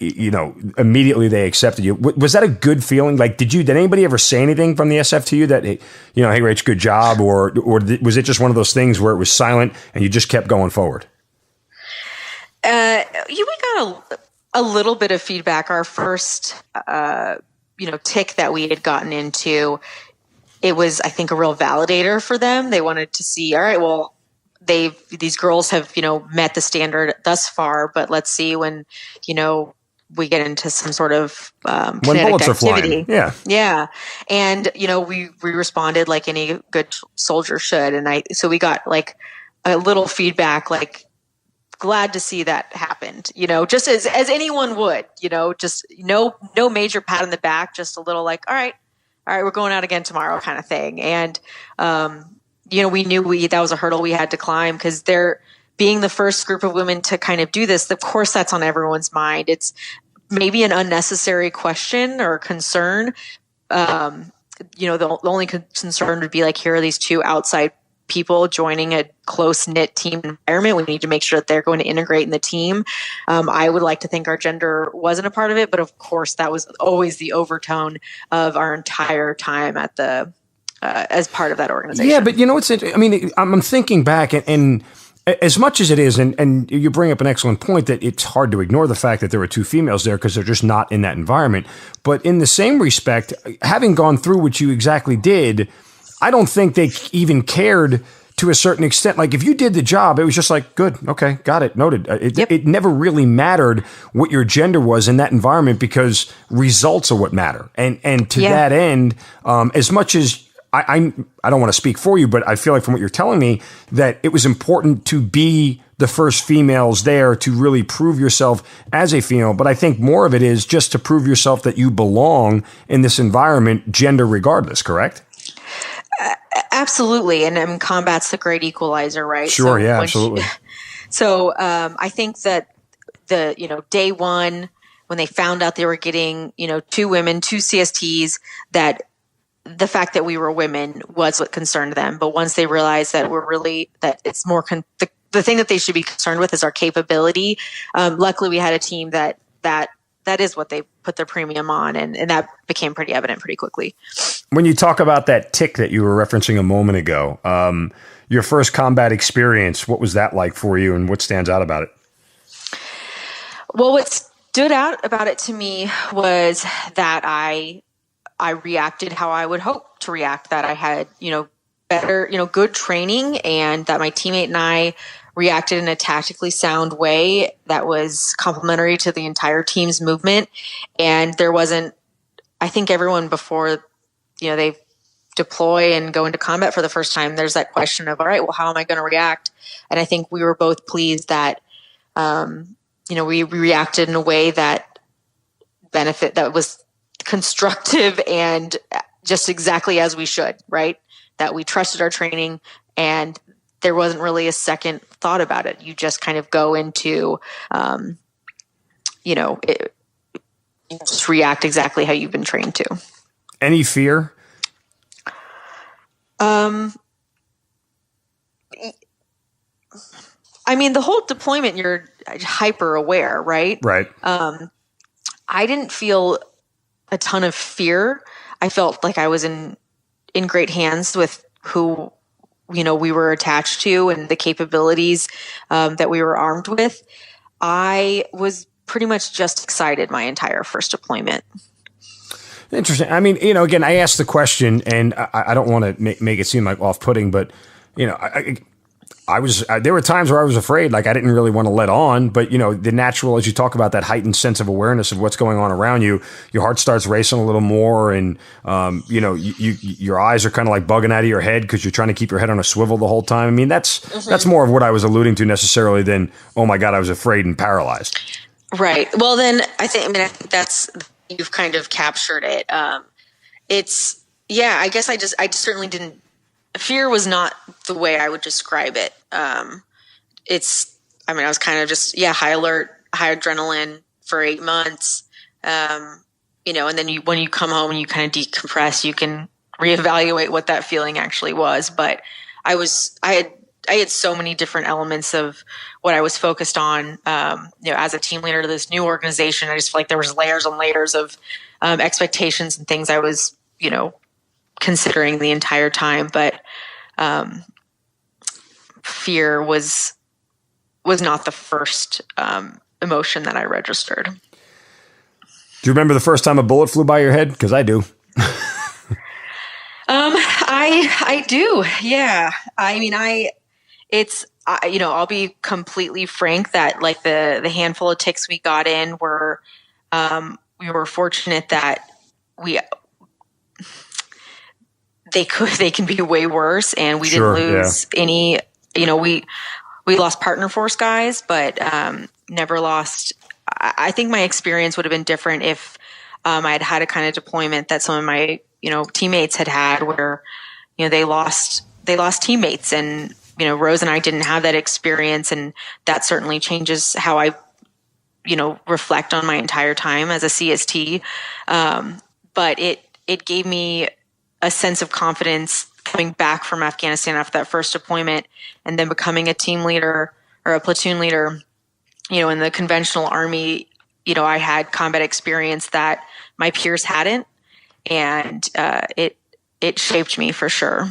immediately they accepted you. Was that a good feeling? Like, did anybody ever say anything from the SF to you that, hey, Rach, good job? Or was it just one of those things where it was silent and you just kept going forward? We got a little bit of feedback. Our first, tick that we had gotten into, it was, I think, a real validator for them. They wanted to see, all right, well, these girls have, met the standard thus far, but let's see when, we get into some sort of when bullets activity. Are flying. Yeah. And, we responded like any good soldier should. And so we got like a little feedback, like, glad to see that happened, just as anyone would, just no major pat on the back, just a little like, all right, we're going out again tomorrow kind of thing. And, we knew that was a hurdle we had to climb, because they're being the first group of women to kind of do this. Of course, that's on everyone's mind. It's maybe an unnecessary question or concern. The only concern would be like, here are these 2 outside people joining a close-knit team environment. We need to make sure that they're going to integrate in the team. I would like to think our gender wasn't a part of it, but of course, that was always the overtone of our entire time at the as part of that organization. Yeah, but it's I mean, I'm thinking back, and as much as it is, and you bring up an excellent point that it's hard to ignore the fact that there were 2 females there because they're just not in that environment. But in the same respect, having gone through what you exactly did, I don't think they even cared to a certain extent. Like if you did the job, it was just like, good, okay, got it, noted. It never really mattered what your gender was in that environment because results are what matter. And to that end, as much as I don't want to speak for you, but I feel like from what you're telling me that it was important to be the first females there to really prove yourself as a female. But I think more of it is just to prove yourself that you belong in this environment, gender regardless, correct? Absolutely. And combat's the great equalizer, right? Sure. Absolutely. I think that day one, when they found out they were getting, 2 women, 2 CSTs, that the fact that we were women was what concerned them. But once they realized that that it's more, the thing that they should be concerned with is our capability. Luckily we had a team that is what they put their premium on. And that became pretty evident pretty quickly. When you talk about that tick that you were referencing a moment ago, your first combat experience, what was that like for you and what stands out about it? Well, what stood out about it to me was that I reacted how I would hope to react, that I had, better, good training, and that my teammate and I reacted in a tactically sound way that was complementary to the entire team's movement. And there wasn't, I think everyone before, they deploy and go into combat for the first time, there's that question of, all right, well, how am I going to react? And I think we were both pleased that, we reacted in a way that was constructive and just exactly as we should, right? That we trusted our training and there wasn't really a second thought about it. You just kind of go into, you just react exactly how you've been trained to. Any fear? The whole deployment, you're hyper aware, right? Right. I didn't feel a ton of fear. I felt like I was in great hands with who, we were attached to and the capabilities that we were armed with. I was pretty much just excited my entire first deployment. Interesting. Again, I asked the question and I don't want to make it seem like off-putting, but, there were times where I was afraid, like I didn't really want to let on, but the natural, as you talk about that heightened sense of awareness of what's going on around you, your heart starts racing a little more and, your eyes are kind of like bugging out of your head because you're trying to keep your head on a swivel the whole time. That's more of what I was alluding to necessarily than, oh my God, I was afraid and paralyzed. Right. Well, then I think that's, you've kind of captured it. I guess I certainly didn't, fear was not the way I would describe it. I was kind of just, high alert, high adrenaline for 8 months. And then when you come home and you kind of decompress, you can reevaluate what that feeling actually was. But I had so many different elements of what I was focused on, as a team leader to this new organization. I just feel like there was layers and layers of expectations and things I was, considering the entire time. But fear was not the first emotion that I registered. Do you remember the first time a bullet flew by your head? Because I do. I do. Yeah. I'll be completely frank that like the handful of ticks we got in were, we were fortunate that they can be way worse, and we didn't lose any, we lost partner force guys, but, never lost. I think my experience would have been different if, I had had a kind of deployment that some of my, teammates had where, they lost teammates, and, Rose and I didn't have that experience, and that certainly changes how I, reflect on my entire time as a CST. But it gave me a sense of confidence coming back from Afghanistan after that first deployment, and then becoming a team leader or a platoon leader, in the conventional army. I had combat experience that my peers hadn't, and it shaped me for sure.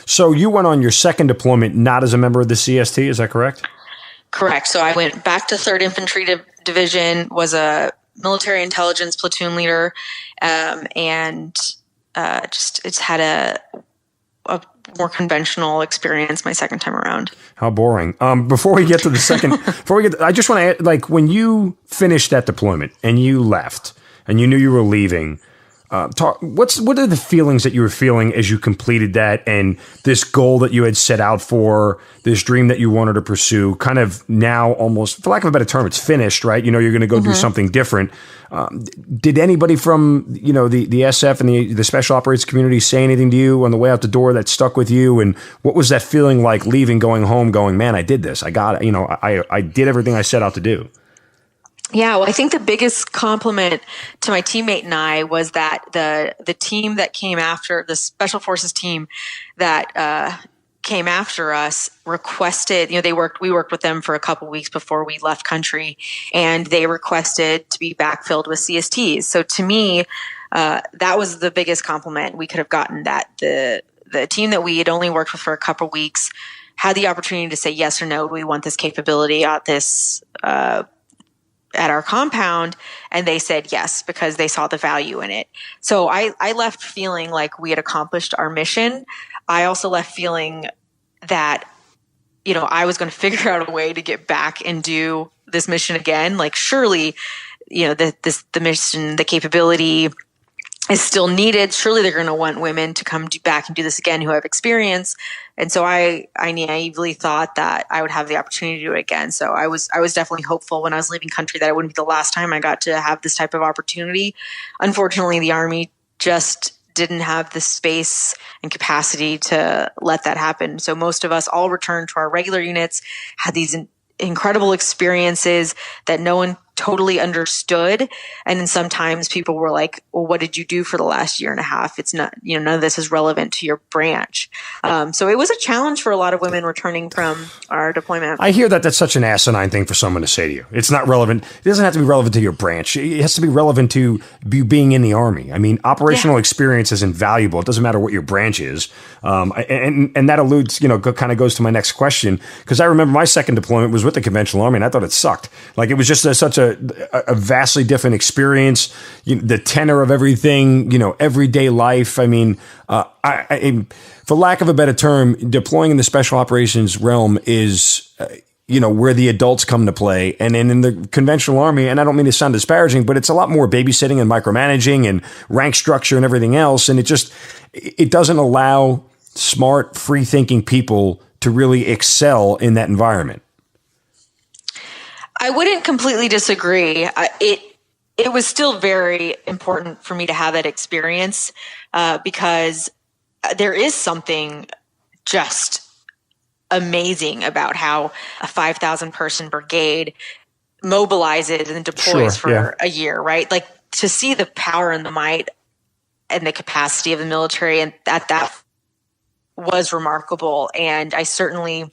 So you went on your second deployment not as a member of the CST, is that correct? Correct. So I went back to 3rd Infantry Division, was a military intelligence platoon leader, and it's had a more conventional experience my second time around. How boring. Before we get to the second, I just want to add, like, when you finished that deployment and you left and you knew you were leaving, what are the feelings that you were feeling as you completed that, and this goal that you had set out for, this dream that you wanted to pursue, kind of now almost, for lack of a better term, it's finished, right? You know, you're going to go do something different. Did anybody from, the SF and the special operations community say anything to you on the way out the door that stuck with you? And what was that feeling like leaving, going home, going, man, I did this. I got it. I did everything I set out to do. Yeah, well, I think the biggest compliment to my teammate and I was that the team that came after, the Special Forces team that came after us, requested, we worked with them for a couple weeks before we left country, and they requested to be backfilled with CSTs. So to me, that was the biggest compliment we could have gotten, that the team that we had only worked with for a couple weeks had the opportunity to say yes or no, do we want this capability at this at our compound, and they said yes because they saw the value in it. So I left feeling like we had accomplished our mission. I also left feeling that, I was going to figure out a way to get back and do this mission again. Like, surely, the mission, the capability is still needed. Surely they're going to want women to come back and do this again who have experience. And so I naively thought that I would have the opportunity to do it again. So I was definitely hopeful when I was leaving country that it wouldn't be the last time I got to have this type of opportunity. Unfortunately, the Army just didn't have the space and capacity to let that happen. So most of us all returned to our regular units, had these incredible experiences that no one totally understood. And then sometimes people were like, well, what did you do for the last year and a half? It's not, none of this is relevant to your branch. So it was a challenge for a lot of women returning from our deployment. I hear that that's such an asinine thing for someone to say to you. It's not relevant. It doesn't have to be relevant to your branch. It has to be relevant to you being in the Army. I mean, operational experience is invaluable. It doesn't matter what your branch is. And that alludes, kind of goes to my next question, because I remember my second deployment was with the conventional Army, and I thought it sucked. Like, it was just such a vastly different experience. The tenor of everything, everyday life. I mean, for lack of a better term, deploying in the special operations realm is, where the adults come to play. And then in the conventional Army, and I don't mean to sound disparaging, but it's a lot more babysitting and micromanaging and rank structure and everything else. And it doesn't allow smart, free-thinking people to really excel in that environment. I wouldn't completely disagree. It was still very important for me to have that experience because there is something just amazing about how a 5,000 person brigade mobilizes and deploys for a year, right? Like, to see the power and the might and the capacity of the military, and that was remarkable. And I certainly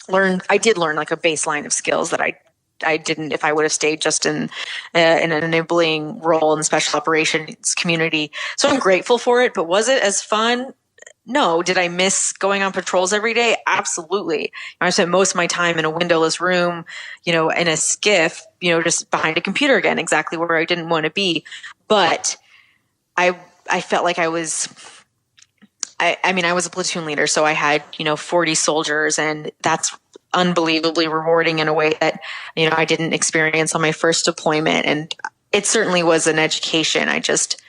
did learn like a baseline of skills that I didn't if I would have stayed just in an enabling role in the special operations community. So I'm grateful for it, but was it as fun? No. Did I miss going on patrols every day? Absolutely. I spent most of my time in a windowless room, in a skiff, just behind a computer again, exactly where I didn't want to be. But I felt like I was a platoon leader, so I had, 40 soldiers, and that's unbelievably rewarding in a way that, I didn't experience on my first deployment. And it certainly was an education. I just,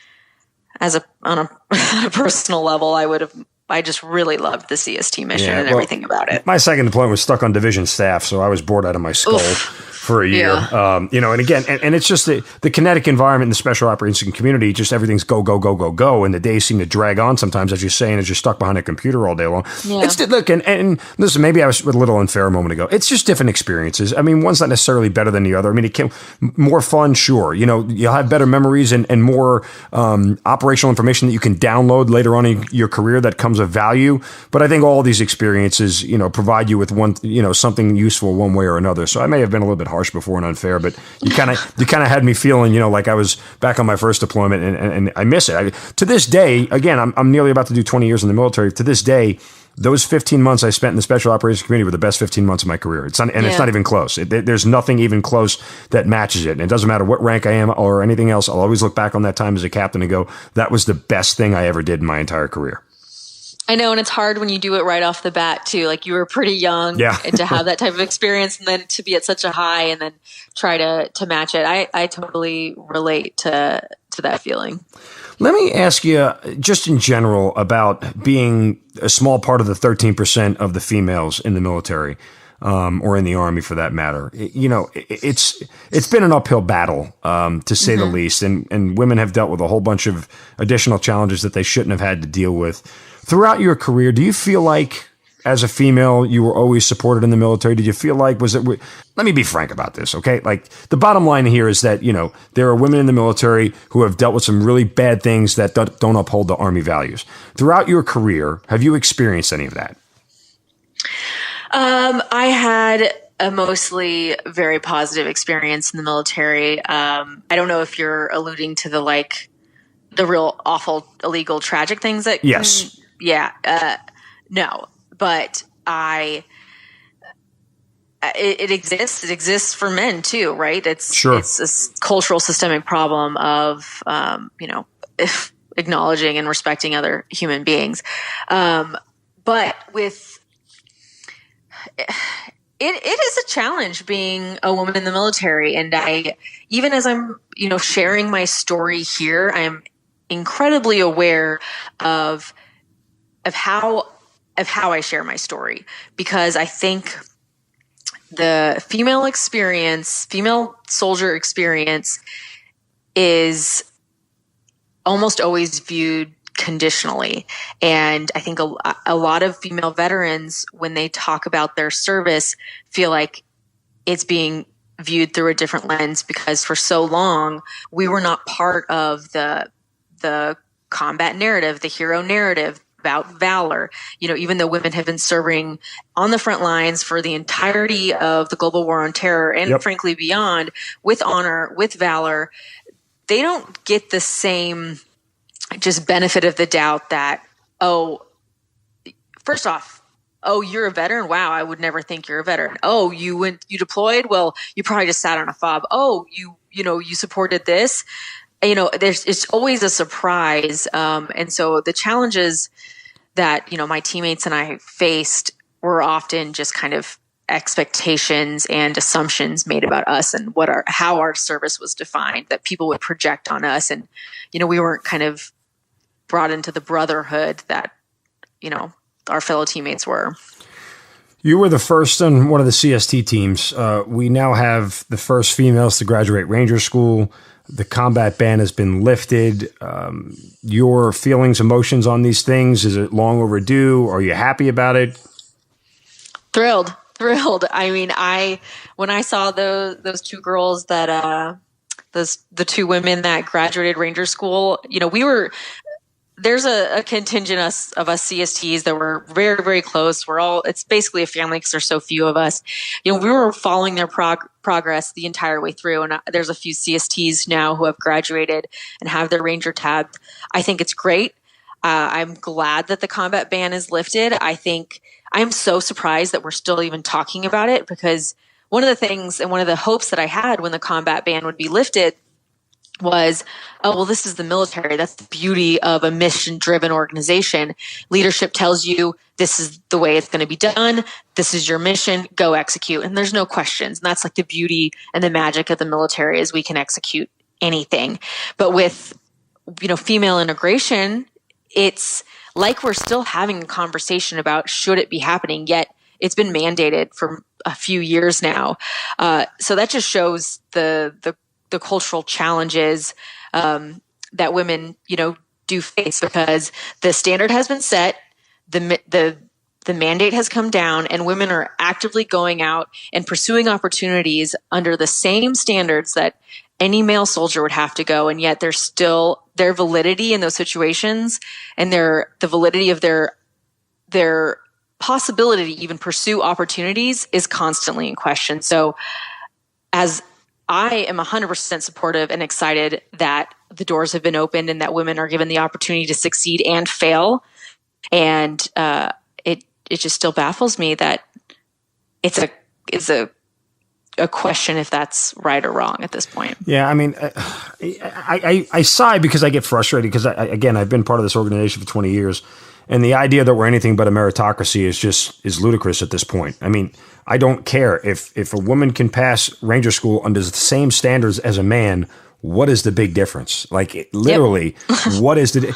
on a personal level, I just really loved the CST mission and everything about it. My second deployment was stuck on division staff, so I was bored out of my skull for a year. Yeah. And again, and it's just the kinetic environment in the special operations community, just everything's go, go, go, go, go. And the days seem to drag on sometimes, as you're saying, as you're stuck behind a computer all day long. Yeah. Look, and listen, maybe I was a little unfair a moment ago. It's just different experiences. I mean, one's not necessarily better than the other. I mean, it can more fun, sure. You'll have better memories and more operational information that you can download later on in your career that comes of value. But I think all these experiences, provide you with one, something useful one way or another. So I may have been a little bit harsh before and unfair, but you kind of had me feeling, like I was back on my first deployment, and I miss it. To this day, again, I'm nearly about to do 20 years in the military. To this day, those 15 months I spent in the special operations community were the best 15 months of my career. It's not even close. There's nothing even close that matches it. And it doesn't matter what rank I am or anything else. I'll always look back on that time as a captain and go, that was the best thing I ever did in my entire career. I know, and it's hard when you do it right off the bat too. Like, you were pretty young, and to have that type of experience, and then to be at such a high, and then try to match it. I totally relate to that feeling. Let me ask you, just in general, about being a small part of the 13% of the females in the military, or in the Army for that matter. It's been an uphill battle, to say the least, and women have dealt with a whole bunch of additional challenges that they shouldn't have had to deal with. Throughout your career, do you feel like, as a female, you were always supported in the military? Did you feel like, let me be frank about this, okay? Like, the bottom line here is that, there are women in the military who have dealt with some really bad things that don't uphold the Army values. Throughout your career, have you experienced any of that? I had a mostly very positive experience in the military. I don't know if you're alluding to the real awful, illegal, tragic things that yes. No, but it exists. It exists for men too, right? It's a cultural systemic problem of, acknowledging and respecting other human beings. But it is a challenge being a woman in the military. And even as I'm, sharing my story here, I'm incredibly aware of how I share my story, because I think the female soldier experience is almost always viewed conditionally. And I think a lot of female veterans, when they talk about their service, feel like it's being viewed through a different lens, because for so long we were not part of the combat narrative, the hero narrative about valor. Even though women have been serving on the front lines for the entirety of the global war on terror and frankly beyond, with honor, with valor, they don't get the same just benefit of the doubt that, first off, you're a veteran? Wow, I would never think you're a veteran. Oh, you deployed? Well, you probably just sat on a fob. Oh, you supported this. It's always a surprise. And so the challenges that, my teammates and I faced were often just kind of expectations and assumptions made about us and how our service was defined that people would project on us. And, we weren't kind of brought into the brotherhood that, our fellow teammates were. You were the first on one of the CST teams. We now have the first females to graduate Ranger School. The combat ban has been lifted. Your feelings, emotions on these things, is it long overdue? Are you happy about it? Thrilled. I mean, when I saw those two girls the two women that graduated Ranger School, there's a contingent of us CSTs that were very, very close. It's basically a family because there's so few of us. We were following their progress the entire way through. And there's a few CSTs now who have graduated and have their Ranger tab. I think it's great. I'm glad that the combat ban is lifted. I'm so surprised that we're still even talking about it, because one of the things and one of the hopes that I had when the combat ban would be lifted was, this is the military. That's the beauty of a mission-driven organization. Leadership tells you this is the way it's going to be done. This is your mission. Go execute. And there's no questions. And that's like the beauty and the magic of the military, is we can execute anything. But with, female integration, it's like we're still having a conversation about should it be happening, yet it's been mandated for a few years now. So that just shows the cultural challenges that women, do face, because the standard has been set, the mandate has come down, and women are actively going out and pursuing opportunities under the same standards that any male soldier would have to go, and yet there's still their validity in those situations, and the validity of their possibility to even pursue opportunities is constantly in question. So as I am 100% supportive and excited that the doors have been opened and that women are given the opportunity to succeed and fail. And it just still baffles me that it's a question if that's right or wrong at this point. Yeah, I mean, I sigh because I get frustrated because, I've been part of this organization for 20 years. And the idea that we're anything but a meritocracy is ludicrous at this point. I mean, I don't care if a woman can pass Ranger School under the same standards as a man. What is the big difference? Like literally, what is the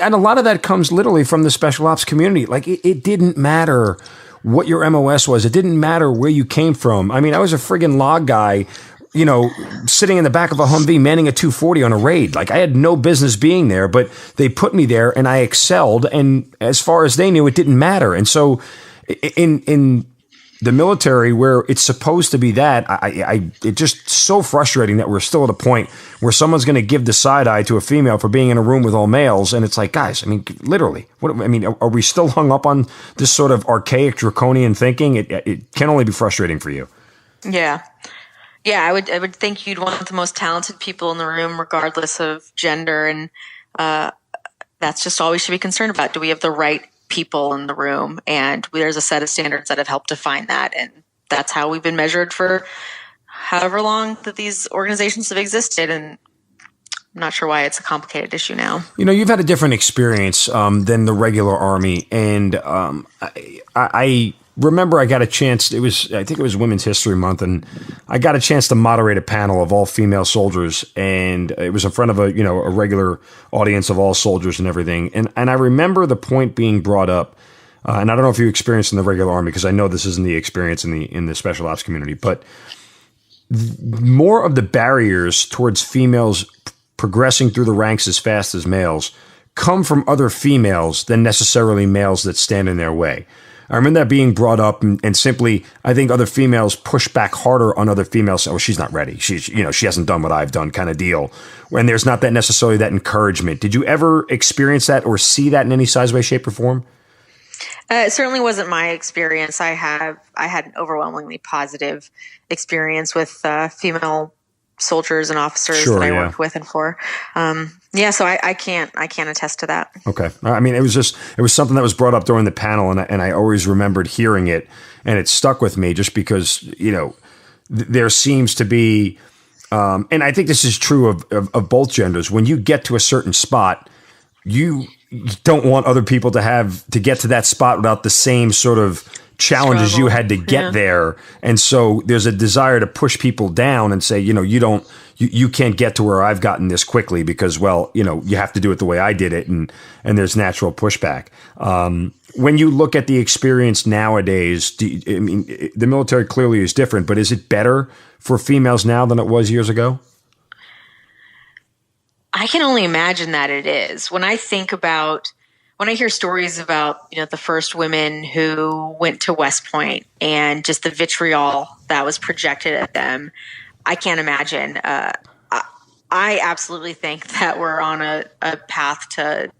and a lot of that comes literally from the special ops community. Like it didn't matter what your MOS was. It didn't matter where you came from. I mean, I was a friggin' log guy, sitting in the back of a Humvee manning a 240 on a raid. Like I had no business being there, but they put me there and I excelled. And as far as they knew, it didn't matter. And so in the military, where it's supposed to be that, it's just so frustrating that we're still at a point where someone's going to give the side eye to a female for being in a room with all males. And it's like, guys, I mean, literally, are we still hung up on this sort of archaic draconian thinking? It can only be frustrating for you. Yeah. Yeah, I would think you'd want the most talented people in the room, regardless of gender, and that's just all we should be concerned about. Do we have the right people in the room? And there's a set of standards that have helped define that, and that's how we've been measured for however long that these organizations have existed. And I'm not sure why it's a complicated issue now. You've had a different experience than the regular Army, and I remember I got a chance. I think it was Women's History Month, and I got a chance to moderate a panel of all female soldiers, and it was in front of a regular audience of all soldiers and everything. And I remember the point being brought up, and I don't know if you experienced in the regular Army, because I know this isn't the experience in the special ops community, but more of the barriers towards females progressing through the ranks as fast as males come from other females than necessarily males that stand in their way. I remember that being brought up, and simply, I think other females push back harder on other females. Oh, she's not ready. She hasn't done what I've done, kind of deal. When there's not necessarily that encouragement. Did you ever experience that or see that in any size, way, shape, or form? It certainly wasn't my experience. I had an overwhelmingly positive experience with female soldiers and officers that I worked with and for. So I can't attest to that. Okay. I mean, it was something that was brought up during the panel, and I always remembered hearing it, and it stuck with me just because, there seems to be, and I think this is true of both genders. When you get to a certain spot, you don't want other people to get to that spot without the same sort of challenges you had to get there. And so there's a desire to push people down and say, you can't get to where I've gotten this quickly because, you have to do it the way I did it. And there's natural pushback. When you look at the experience nowadays, the military clearly is different, but is it better for females now than it was years ago? I can only imagine that it is. When I hear stories about, the first women who went to West Point and just the vitriol that was projected at them, I can't imagine. I absolutely think that we're on a path that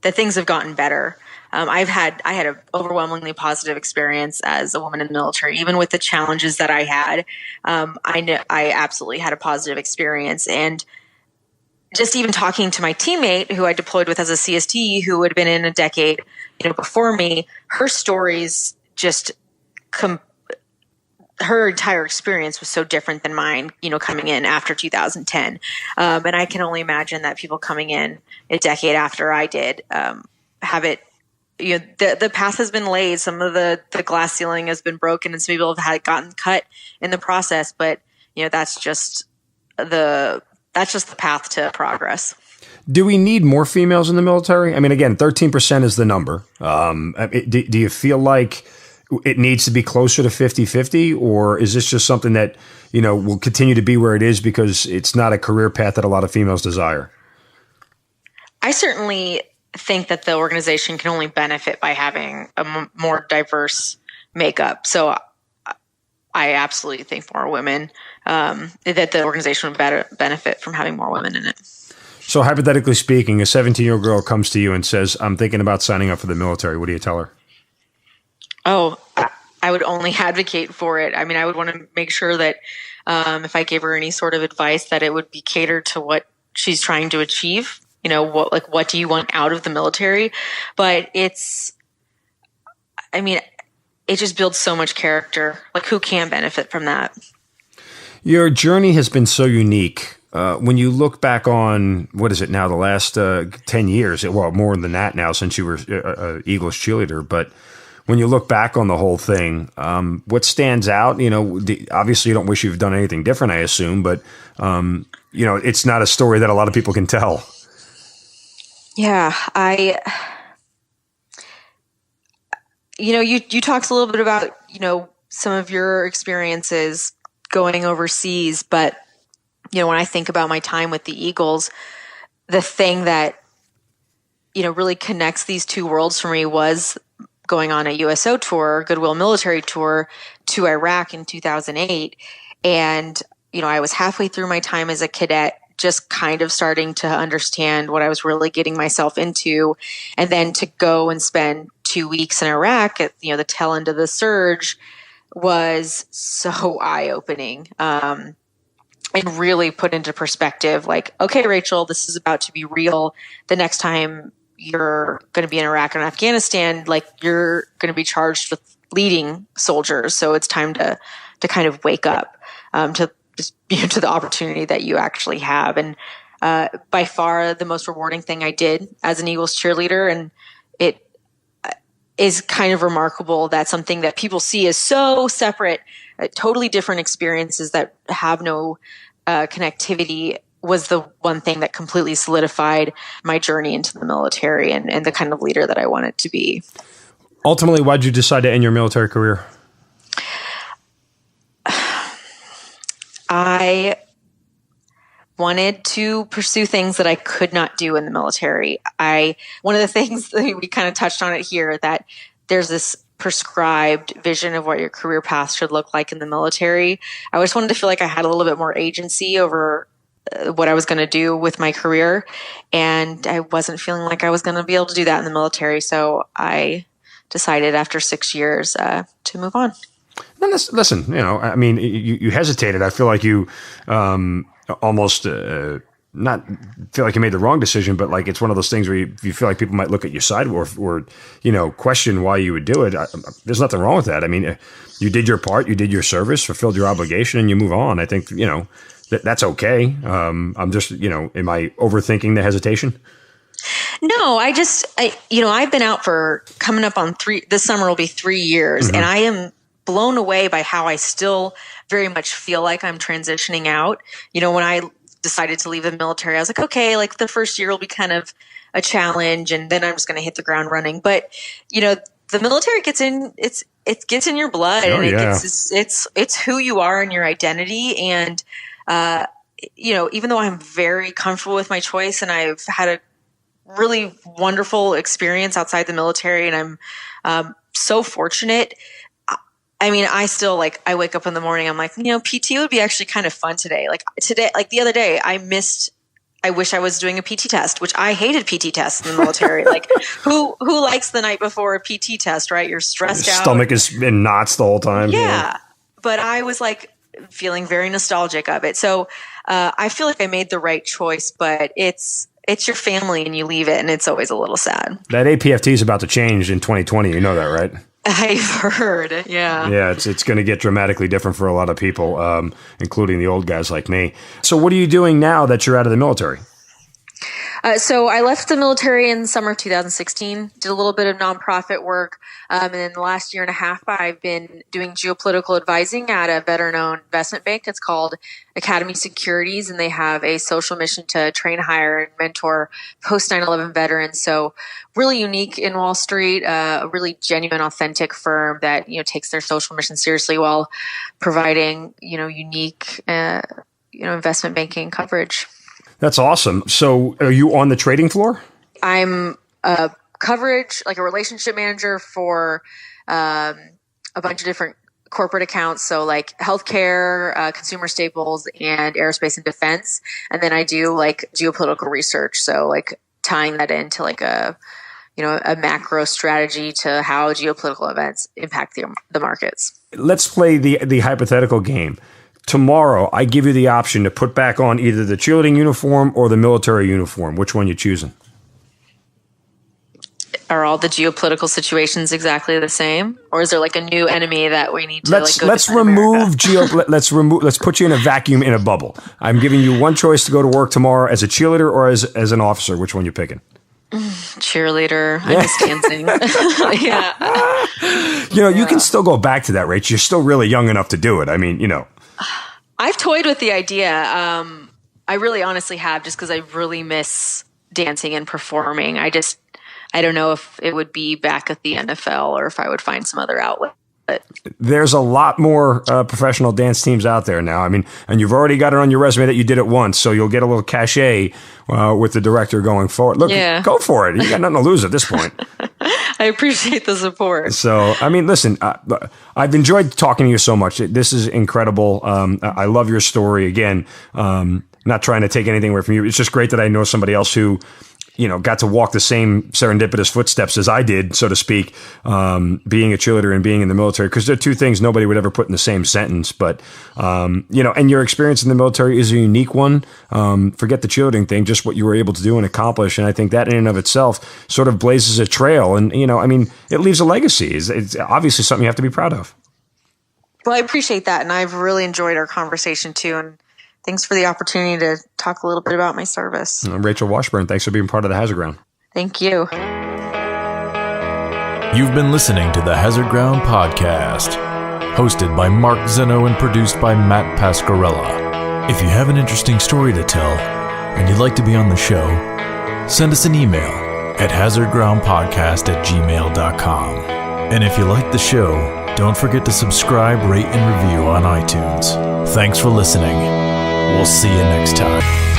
things have gotten better. I had an overwhelmingly positive experience as a woman in the military, even with the challenges that I had. I absolutely had a positive experience, and just even talking to my teammate who I deployed with as a CST, who had been in a decade, before me, her stories her entire experience was so different than mine, coming in after 2010. And I can only imagine that people coming in a decade after I did, have it, the path has been laid. Some of the glass ceiling has been broken, and some people have gotten cut in the process, but that's just the path to progress. Do we need more females in the military? I mean, again, 13% is the number. Do you feel like it needs to be closer to 50-50, or is this just something that, will continue to be where it is because it's not a career path that a lot of females desire? I certainly think that the organization can only benefit by having a more diverse makeup. So I absolutely think more women, that the organization would better benefit from having more women in it. So hypothetically speaking, a 17-year-old girl comes to you and says, I'm thinking about signing up for the military. What do you tell her? Oh, I would only advocate for it. I mean, I would want to make sure that if I gave her any sort of advice, that it would be catered to what she's trying to achieve. What do you want out of the military? But it just builds so much character. Like, who can benefit from that? Your journey has been so unique. when you look back on, what is it now, the last 10 years, well, more than that now since you were Eagles cheerleader, but when you look back on the whole thing, what stands out, obviously you don't wish you've done anything different, I assume, but, it's not a story that a lot of people can tell. Yeah, you talked a little bit about, some of your experiences going overseas, but when I think about my time with the Eagles, the thing that, really connects these two worlds for me was going on a USO tour, Goodwill Military Tour, to Iraq in 2008. And, I was halfway through my time as a cadet, just kind of starting to understand what I was really getting myself into. And then to go and spend 2 weeks in Iraq at, the tail end of the surge was so eye-opening. And really put into perspective, like, okay, Rachel, this is about to be real. The next time you're going to be in Iraq or Afghanistan, like, you're going to be charged with leading soldiers. So it's time to kind of wake up to the opportunity that you actually have. And by far the most rewarding thing I did as an Eagles cheerleader, and it is kind of remarkable that something that people see as so separate, totally different experiences that have no connectivity, was the one thing that completely solidified my journey into the military and the kind of leader that I wanted to be. Ultimately, why'd you decide to end your military career? I wanted to pursue things that I could not do in the military. One of the things that we kind of touched on it here, that there's this prescribed vision of what your career path should look like in the military. I just wanted to feel like I had a little bit more agency over what I was going to do with my career. And I wasn't feeling like I was going to be able to do that in the military. So I decided after 6 years to move on. No, listen, you hesitated. I feel like you almost not feel like you made the wrong decision, but like it's one of those things where you feel like people might look at your side or question why you would do it. There's nothing wrong with that. I mean, you did your part, you did your service, fulfilled your obligation, and you move on. I think, that's okay. I'm just, am I overthinking the hesitation? No, I've been out for coming up on this summer will be 3 years, and I am blown away by how I still very much feel like I'm transitioning out. When I decided to leave the military, I was like, okay, like the first year will be kind of a challenge, and then I'm just going to hit the ground running. But, the military gets in, it gets in your blood, and it's who you are and your identity. And, even though I'm very comfortable with my choice and I've had a really wonderful experience outside the military, and I'm so fortunate. I mean, I still I wake up in the morning, I'm like, PT would be actually kind of fun today. Like the other day, I wish I was doing a PT test, which I hated PT tests in the military. Like who likes the night before a PT test, right? You're stressed out. Stomach is in knots the whole time. Yeah. But I was feeling very nostalgic of it. So I feel like I made the right choice, but it's your family and you leave it, and it's always a little sad. That APFT is about to change in 2020. You know that, right? I've heard, yeah. Yeah, it's going to get dramatically different for a lot of people, including the old guys like me. So what are you doing now that you're out of the military? So I left the military in the summer of 2016, did a little bit of nonprofit work. And in the last year and a half, I've been doing geopolitical advising at a veteran-owned investment bank. It's called Academy Securities, and they have a social mission to train, hire, and mentor post 9/11 veterans. So really unique in Wall Street, a really genuine, authentic firm that, takes their social mission seriously while providing, unique, investment banking coverage. That's awesome. So are you on the trading floor? I'm a coverage, a relationship manager for a bunch of different corporate accounts. So healthcare, consumer staples, and aerospace and defense. And then I do geopolitical research. So tying that into a macro strategy to how geopolitical events impact the markets. Let's play the hypothetical game. Tomorrow, I give you the option to put back on either the cheerleading uniform or the military uniform. Which one you choosing? are all the geopolitical situations exactly the same, or is there like a new enemy that we need to let's put you in a vacuum in a bubble. I'm giving you one choice to go to work tomorrow as a cheerleader or as an officer. Which one you picking? Cheerleader. I miss dancing. Yeah. You can still go back to that, Rach. You're still really young enough to do it. I mean, I've toyed with the idea. I really honestly have, just because I really miss dancing and performing. I don't know if it would be back at the NFL or if I would find some other outlet. There's a lot more professional dance teams out there now. I mean, and you've already got it on your resume that you did it once, so you'll get a little cachet with the director going forward. Look, Go for it. You got nothing to lose at this point. I appreciate the support. So, I mean, listen, I've enjoyed talking to you so much. This is incredible. I love your story. Again, not trying to take anything away from you. It's just great that I know somebody else who got to walk the same serendipitous footsteps as I did, so to speak, being a cheerleader and being in the military, because they're two things nobody would ever put in the same sentence. But, and your experience in the military is a unique one. Forget the cheerleading thing, just what you were able to do and accomplish. And I think that in and of itself sort of blazes a trail. And, it leaves a legacy. It's obviously something you have to be proud of. Well, I appreciate that. And I've really enjoyed our conversation too. And thanks for the opportunity to talk a little bit about my service. I'm Rachel Washburn. Thanks for being part of the Hazard Ground. Thank you. You've been listening to the Hazard Ground Podcast, hosted by Mark Zeno and produced by Matt Pasquarella. If you have an interesting story to tell and you'd like to be on the show, send us an email at hazardgroundpodcast@gmail.com. And if you like the show, don't forget to subscribe, rate, and review on iTunes. Thanks for listening. We'll see you next time.